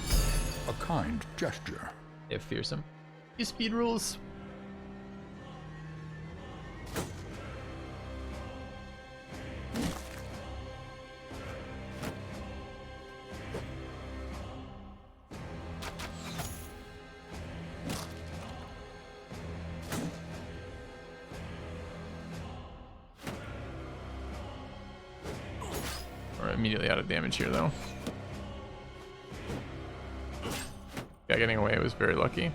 A kind gesture. If Fearsome. These speed rules. We're immediately out of damage here, though. Yeah, getting away was very lucky.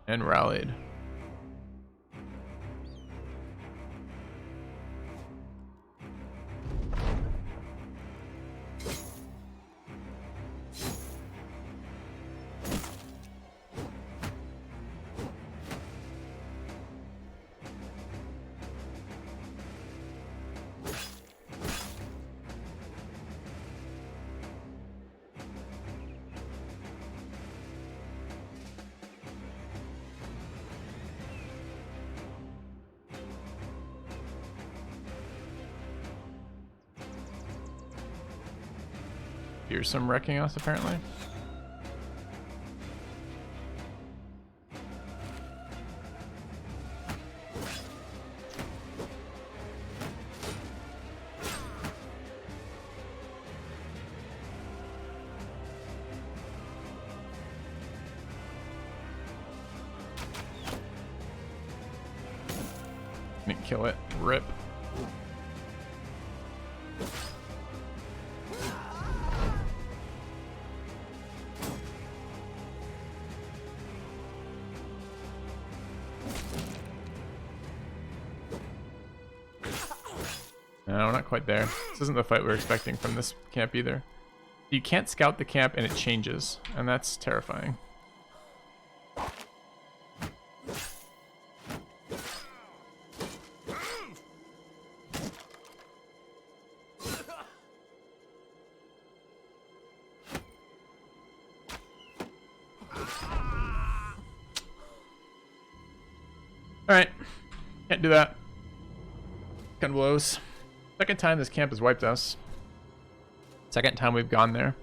And rallied. Fearsome wrecking us, apparently. Didn't kill it. Rip. No, we're not quite there. This isn't the fight we were expecting from this camp either. You can't scout the camp and it changes, and that's terrifying. Alright, can't do that. Gun blows. Second time this camp has wiped us. Second time we've gone there.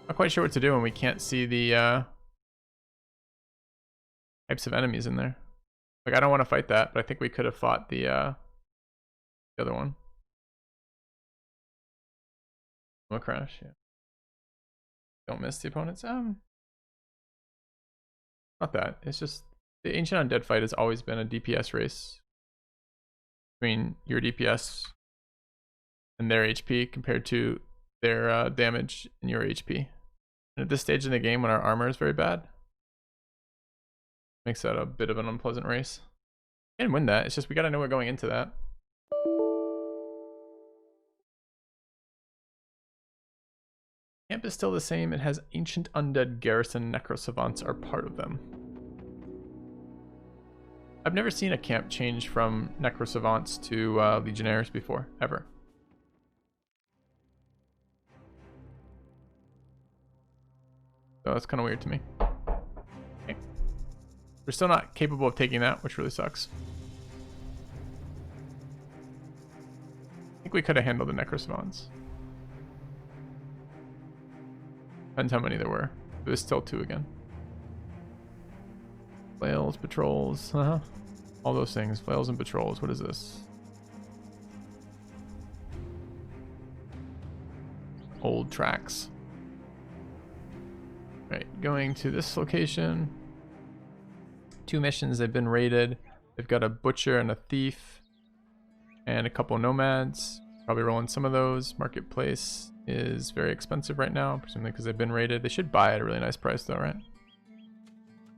Not quite sure what to do when we can't see the types of enemies in there. Like, I don't want to fight that, but I think we could have fought the other one. A crash, yeah. Don't miss the opponents. Not that. It's just the Ancient Undead fight has always been a DPS race. between your DPS and their HP compared to their damage and your HP. And at this stage in the game, when our armor is very bad, makes that a bit of an unpleasant race. We can win that. It's just we gotta know we're going into that. Camp is still the same. It has ancient undead garrison. Necrosavants are part of them. I've never seen a camp change from Necrosavants to Legionnaires before, ever. So that's kind of weird to me. Okay. We're still not capable of taking that, which really sucks. I think we could have handled the Necrosavants. Depends how many there were. There's still 2 again. Flails, patrols, all those things. Flails and patrols. What is this? Old tracks. Right, going to this location. 2 missions. They've been raided. They've got a butcher and a thief, and a couple nomads. Probably rolling some of those. Marketplace is very expensive right now, presumably because they've been raided. They should buy at a really nice price though, right?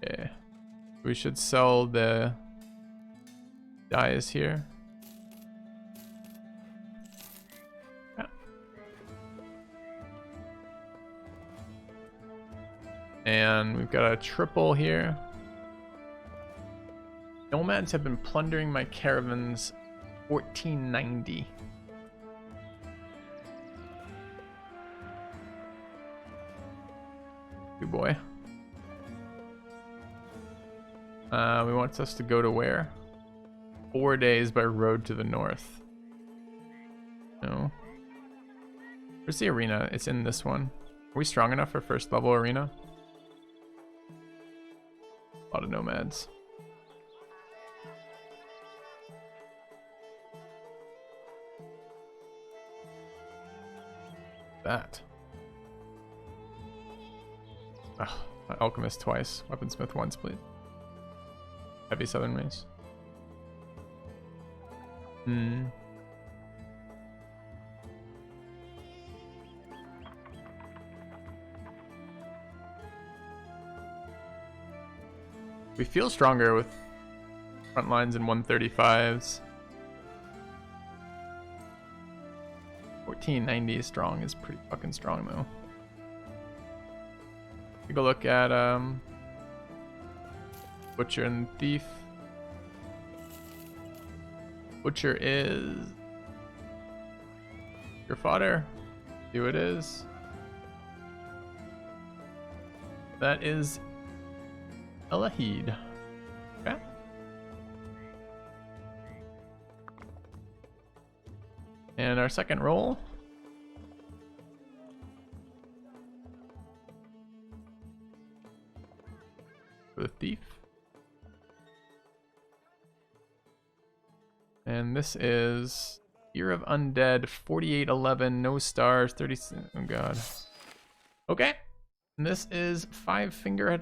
Yeah. We should sell the dyes here. Yeah. And we've got a triple here. Nomads have been plundering my caravans 1490. Good boy. We want us to go to where? 4 days by road to the north. No. Where's the arena? It's in this one. Are we strong enough for first level arena? A lot of nomads. That. Ugh, alchemist twice. Weaponsmith once, please. Heavy southern mace. We feel stronger with front lines and 135s. 1490 strong is pretty fucking strong though. Take a look at Butcher and Thief. Butcher is your fodder. See who it is. That is Elahid. Okay. And our second roll. For the Thief. And this is Year of Undead, 4811, no stars, 30. Oh god. Okay. And this is five finger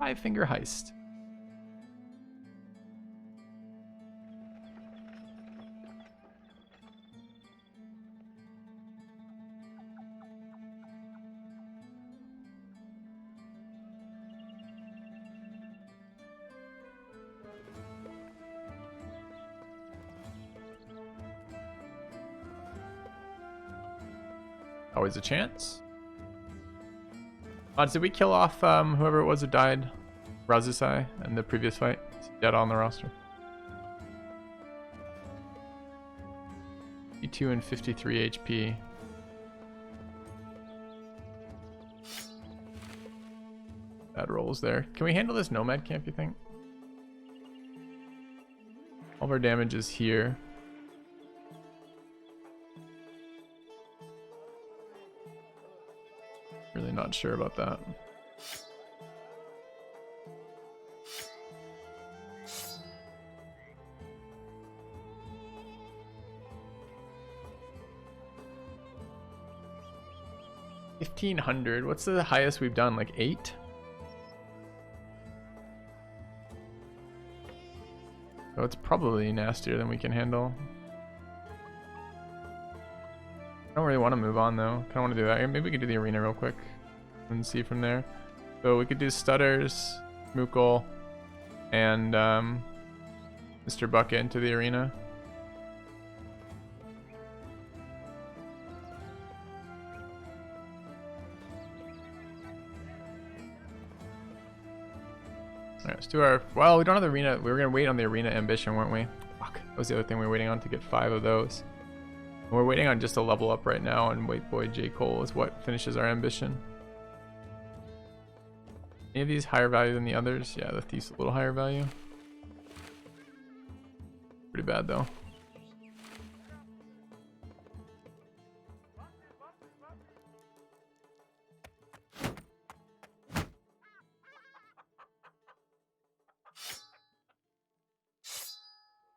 heist. Always a chance. Did we kill off whoever it was who died? Razusai in the previous fight? He's dead on the roster. 52 and 53 HP. Bad rolls there. Can we handle this nomad camp, you think? All of our damage is here. Really not sure about that. $1,500. What's the highest we've done? Like 8? So it's probably nastier than we can handle. I don't really want to move on though. Kind of want to do that. Maybe we could do the arena real quick and see from there. So we could do Stutters, Moogle, and Mr. Bucket into the arena. Alright, let's do our... Well, we don't have the arena. We were going to wait on the arena ambition, weren't we? Fuck. That was the other thing we were waiting on, to get 5 of those. And we're waiting on just a level up right now, and White Boy J. Cole is what finishes our ambition. Any of these higher value than the others? Yeah, the Thief's a little higher value. Pretty bad though.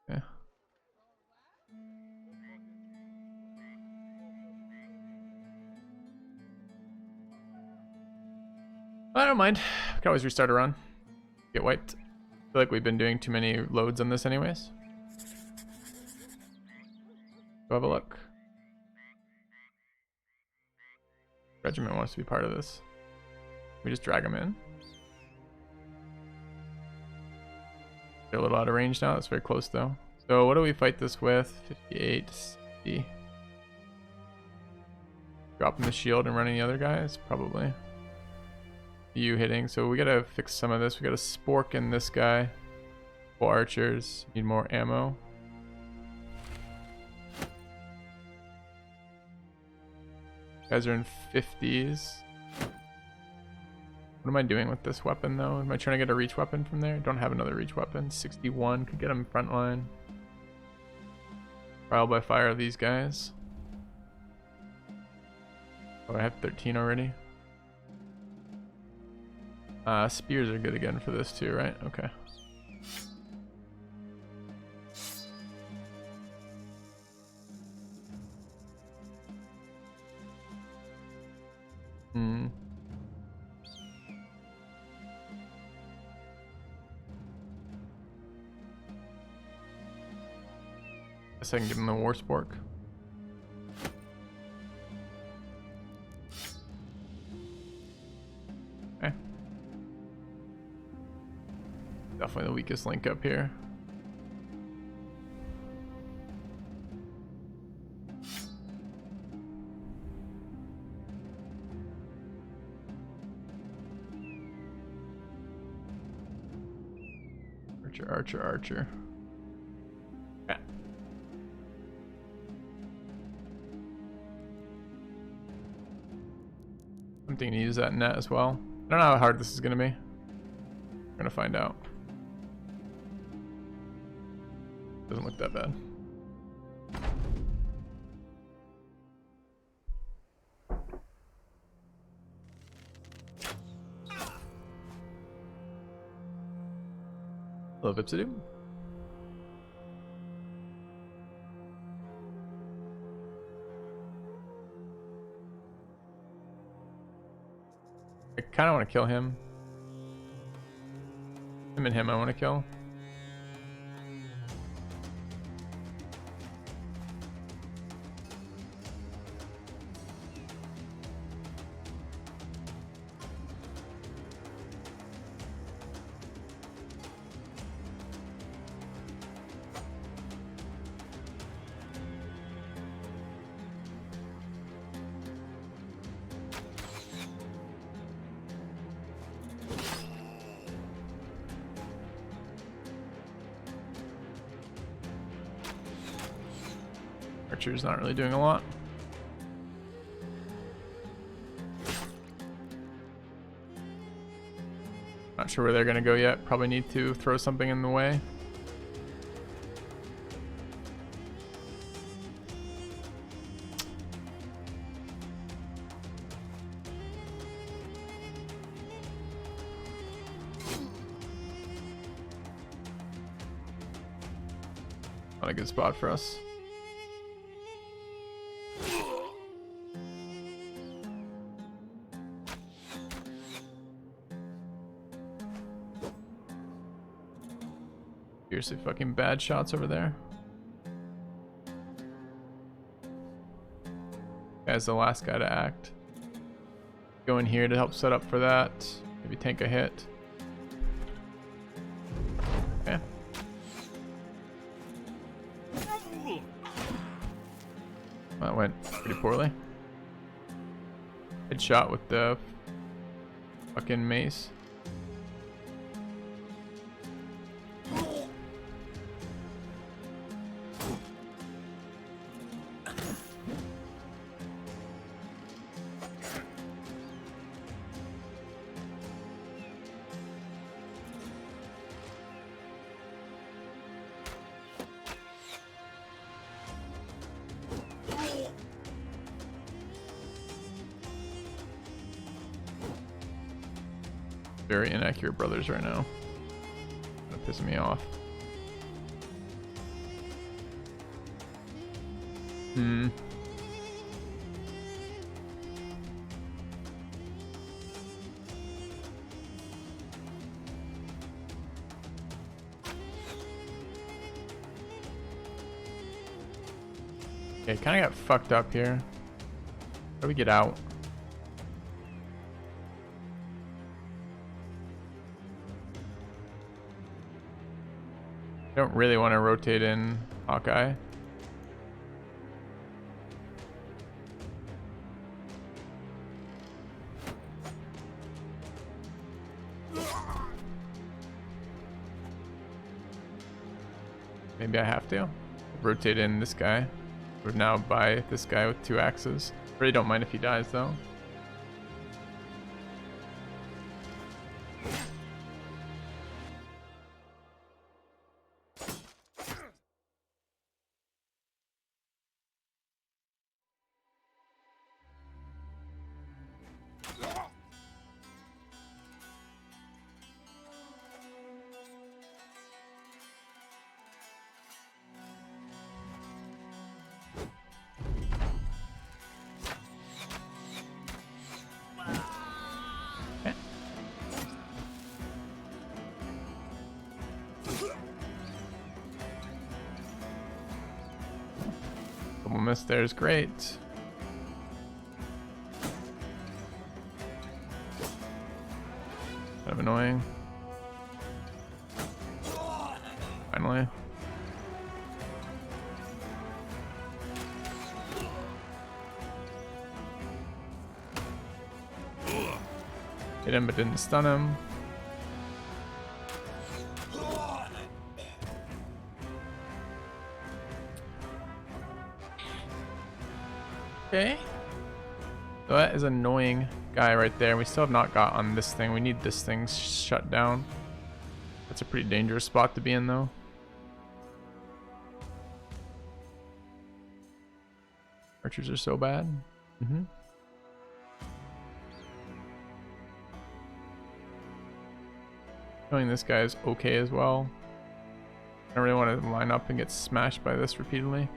Okay. I don't mind. We can always restart a run. Get wiped. I feel like we've been doing too many loads on this anyways. Go have a look. Regiment wants to be part of this. We just drag them in. They're a little out of range now. That's very close though. So what do we fight this with? 58, 60. Dropping the shield and running the other guys? Probably. You hitting. So we gotta fix some of this. We gotta spork in this guy. 4 archers. Need more ammo. Guys are in 50s. What am I doing with this weapon though? Am I trying to get a reach weapon from there? Don't have another reach weapon. 61 could get him front line. Trial by fire of these guys. Oh, I have 13 already. Spears are good again for this too, right? Okay. Guess I can give him the war spork. Okay. Definitely the weakest link up here. Archer, archer, archer. Okay. I'm thinking to use that net as well. I don't know how hard this is going to be. We're going to find out. Doesn't look that bad. Hello, Vipsidu. I kind of want to kill him. Him and him I want to kill. Archer's not really doing a lot. Not sure where they're gonna go yet. Probably need to throw something in the way. Not a good spot for us. Seriously fucking bad shots over there. Guy's the last guy to act. Go in here to help set up for that. Maybe tank a hit. Okay. That went pretty poorly. Headshot with the fucking mace. Very inaccurate brothers right now. Kind of pissing me off. Okay, kind of got fucked up here. How do we get out? Don't really want to rotate in Hawkeye. Maybe I have to rotate in this guy. We're now by this guy with 2 axes. Really don't mind if he dies though. Miss there's great. Kind of annoying. Finally. Hit him but didn't stun him. Okay. So that is an annoying guy right there. We still have not got on this thing. We need this thing shut down. That's a pretty dangerous spot to be in though. Archers are so bad. Knowing this guy is okay as well. I don't really want to line up and get smashed by this repeatedly.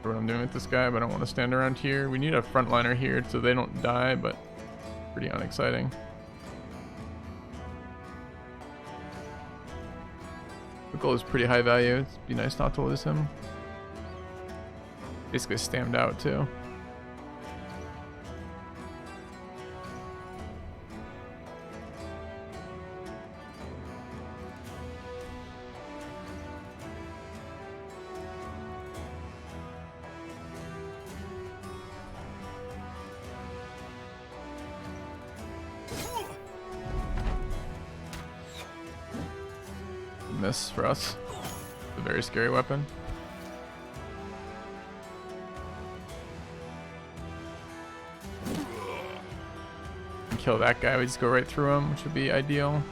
What I'm doing with this guy, but I don't want to stand around here. We need a frontliner here so they don't die, but pretty unexciting. The goal is pretty high value. It'd be nice not to lose him. Basically stammed out too. Miss for us. It's a very scary weapon. Kill that guy, we just go right through him, which would be ideal.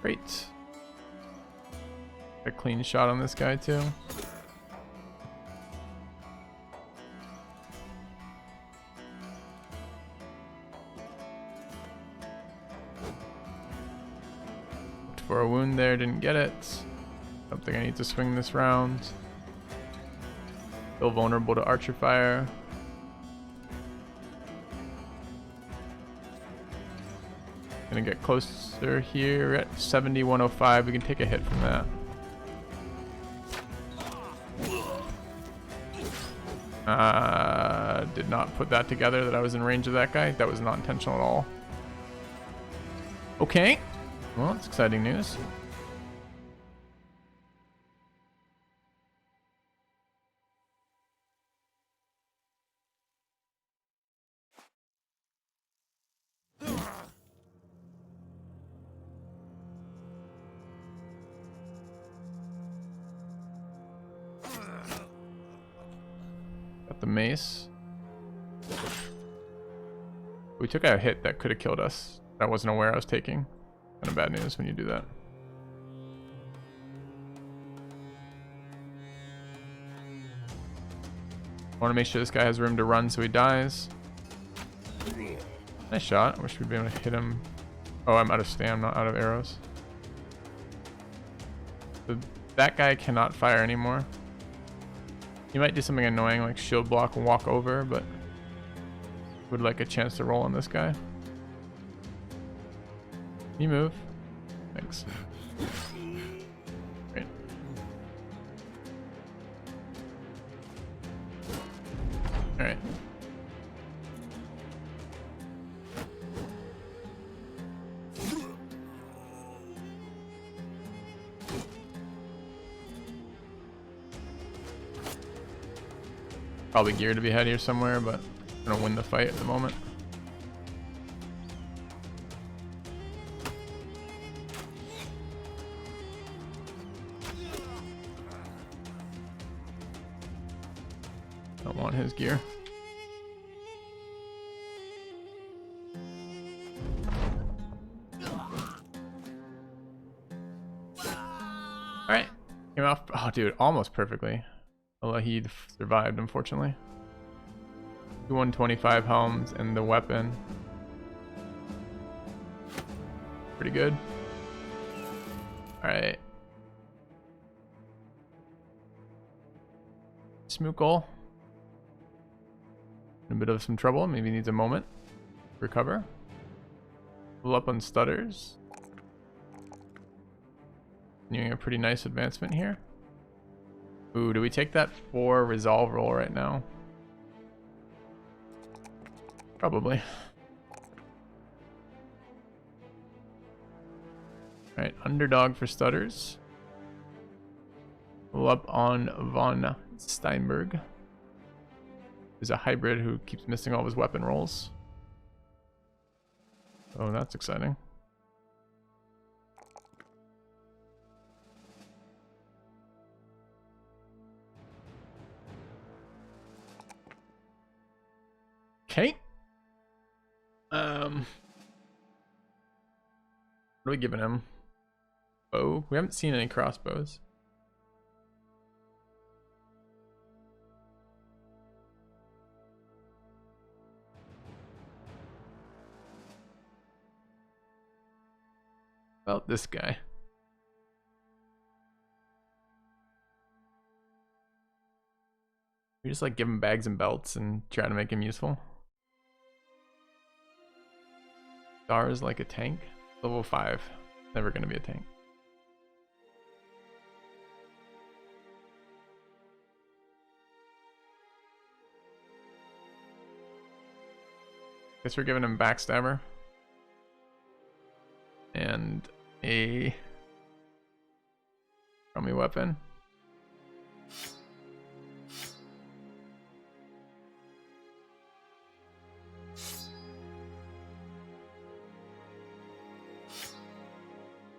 Great. A clean shot on this guy too. Looked for a wound there, didn't get it. Don't think I need to swing this round. Still vulnerable to archer fire. Gonna get closer here at 70, 105. We can take a hit from that. Did not put that together that I was in range of that guy. That was not intentional at all. Okay. Well, it's exciting news. Got the mace. We took a hit that could have killed us. I wasn't aware I was taking. Kind of bad news when you do that. I want to make sure this guy has room to run so he dies. Nice shot. I wish we'd be able to hit him. Oh, I'm out of stam, not out of arrows. So that guy cannot fire anymore. He might do something annoying like shield block and walk over, but would like a chance to roll on this guy. You move. Thanks. Great. Alright. Probably gear to be ahead here somewhere, but I'm gonna win the fight at the moment. Don't want his gear. Alright. Came off. Oh, dude, almost perfectly. He survived, unfortunately. 125 helms and the weapon. Pretty good. Alright. Smookle. In a bit of some trouble. Maybe needs a moment to recover. Pull up on stutters. Doing a pretty nice advancement here. Ooh, do we take that 4 resolve roll right now? Probably. Alright, underdog for stutters. Pull up on von Steinberg. Who's a hybrid who keeps missing all of his weapon rolls. Oh, that's exciting. Okay. What are we giving him? Bow? We haven't seen any crossbows. About this guy. We just like give him bags and belts and try to make him useful. Star is like a tank. Level 5. Never gonna be a tank. Guess we're giving him backstabber. And a crummy weapon.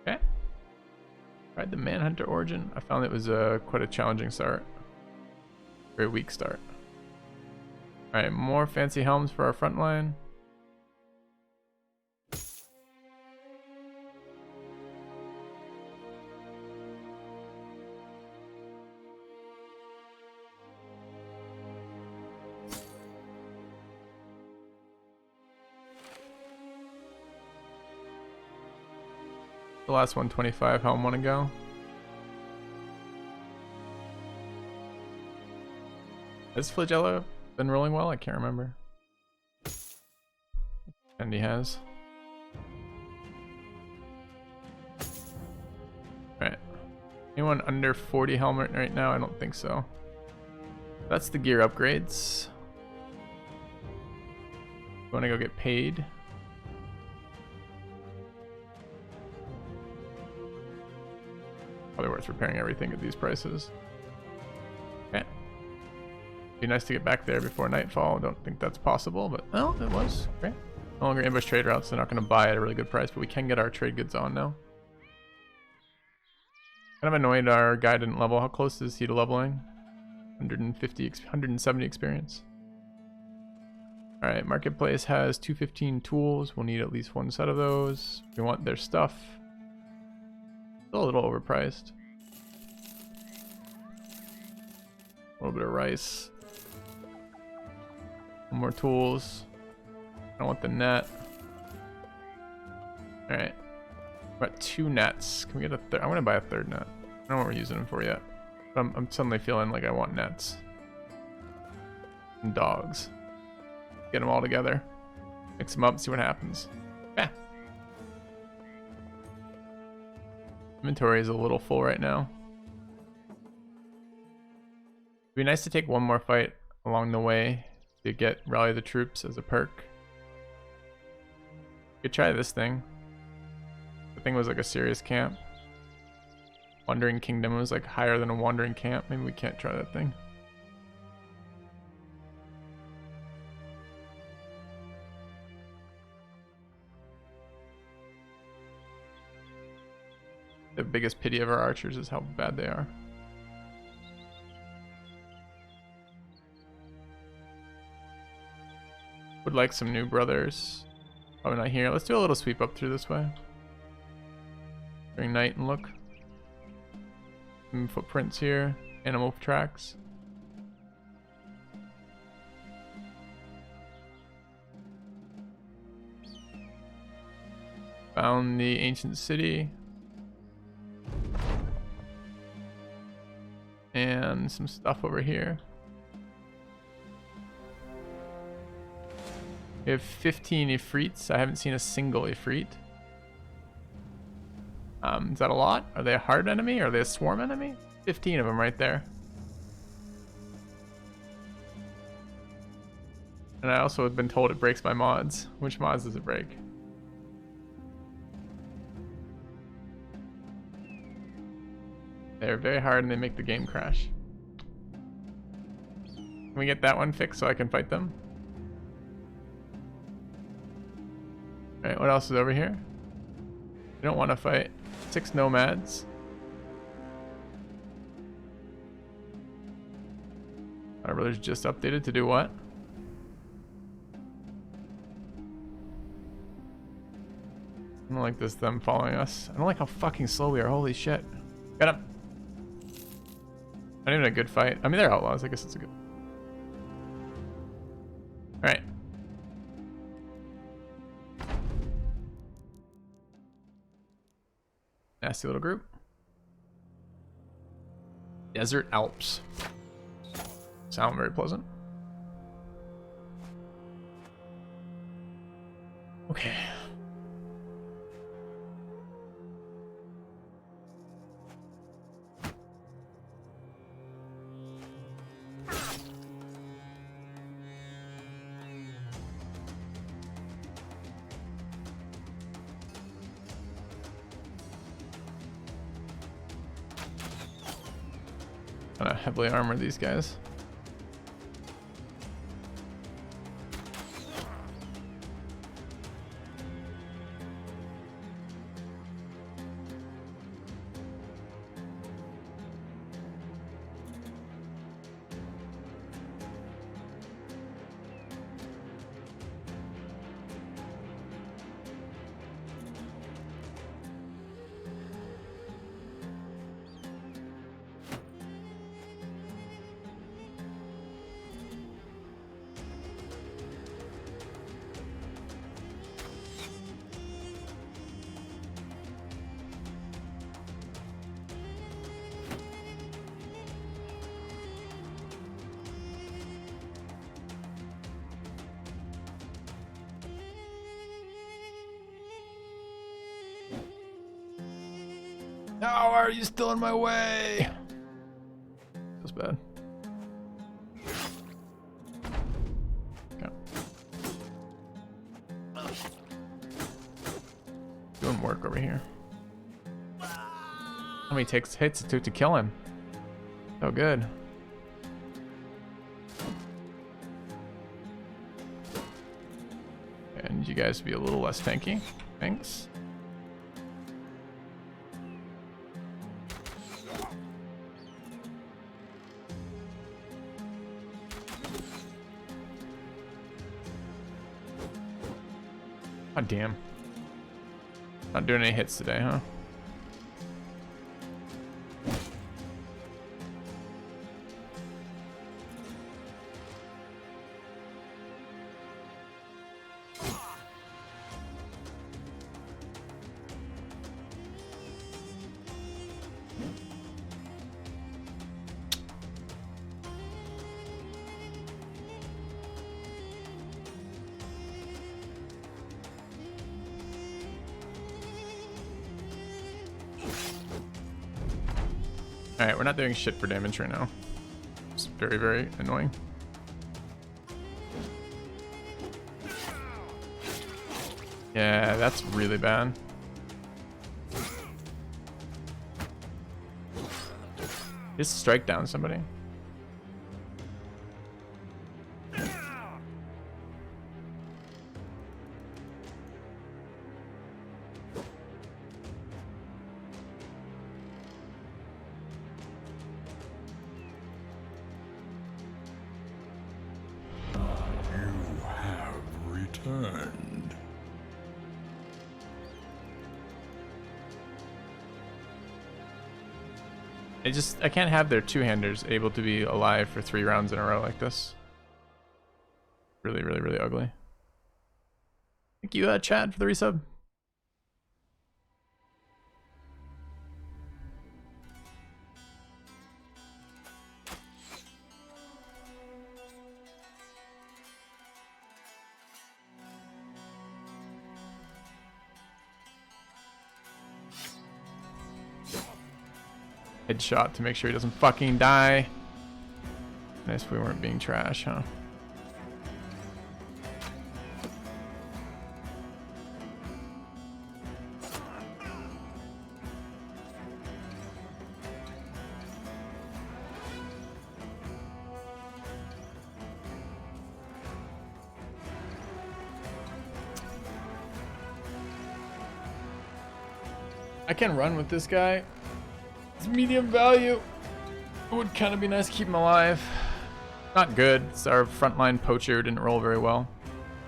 Okay. Tried the Manhunter Origin. I found it was quite a challenging start. Very weak start. Alright, more fancy helms for our front line. The last 125, how I want to go. Has Flagella been rolling well? I can't remember. And he has. Alright. Anyone under 40 helmet right now? I don't think so. That's the gear upgrades. You want to go get paid? Probably worth repairing everything at these prices. Okay. Be nice to get back there before nightfall. Don't think that's possible, but oh, it was. Okay. No longer ambush trade routes. They're not going to buy at a really good price, but we can get our trade goods on now. Kind of annoyed our guy didn't level. How close is he to leveling? 170 experience. Alright, marketplace has 215 tools. We'll need at least one set of those. We want their stuff. Still a little overpriced. A little bit of rice. One more tools. I want the net. Alright. We're at 2 nets. Can we get a third? I want to buy a third net. I don't know what we're using them for yet. But I'm suddenly feeling like I want nets. And dogs. Get them all together. Mix them up, see what happens. Yeah. Inventory is a little full right now. It'd be nice to take one more fight along the way to get Rally the Troops as a perk. Could try this thing. The thing was like a serious camp. Wandering Kingdom was like higher than a Wandering Camp. Maybe we can't try that thing. The biggest pity of our archers is how bad they are. Would like some new brothers. Probably not here. Let's do a little sweep up through this way. During night and look. Some footprints here. Animal tracks. Found the ancient city. And some stuff over here. We have 15 Ifrits. I haven't seen a single Ifrit. Is that a lot? Are they a hard enemy? Are they a swarm enemy? 15 of them right there. And I also have been told it breaks my mods. Which mods does it break? They're very hard and they make the game crash. Can we get that one fixed so I can fight them? Alright, what else is over here? We don't want to fight. 6 nomads. Our brother's just updated to do what? I don't like this, them following us. I don't like how fucking slow we are. Holy shit. Got him. Not even a good fight. I mean, they're outlaws. I guess it's a good... Alright. Nasty little group. Desert Alps. Sound very pleasant. Okay. Gonna heavily armor these guys. How are you still in my way? Feels bad. Okay. Doing work over here. How many hits it took to kill him? So good. And you guys to be a little less tanky. Thanks. God damn. Not doing any hits today, huh? Alright, we're not doing shit for damage right now. It's very, very annoying. Yeah, that's really bad. Just strike down somebody. Returned. I can't have their two-handers able to be alive for 3 rounds in a row like this. Really, really, really ugly. Thank you, Chad, for the resub. Headshot to make sure he doesn't fucking die. Nice if we weren't being trash, huh? I can run with this guy. It's medium value. It would kind of be nice to keep him alive. Not good. It's our frontline poacher didn't roll very well.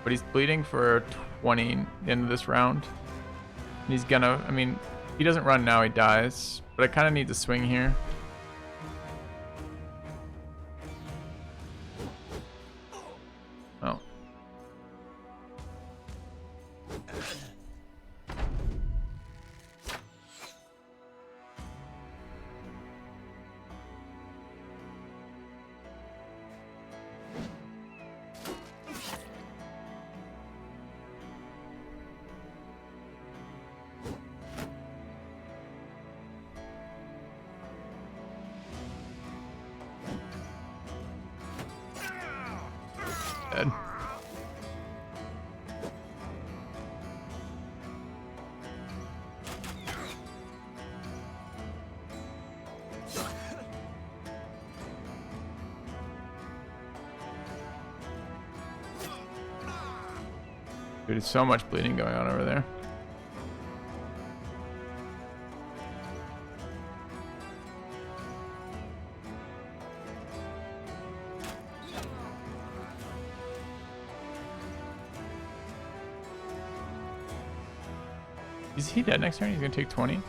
But he's bleeding for 20 in the end of this round. And he's gonna, I mean, he doesn't run now, he dies. But I kind of need to swing here. Oh. Dead. Dude, there's so much bleeding going on over there. Is he dead next turn? He's gonna take 20.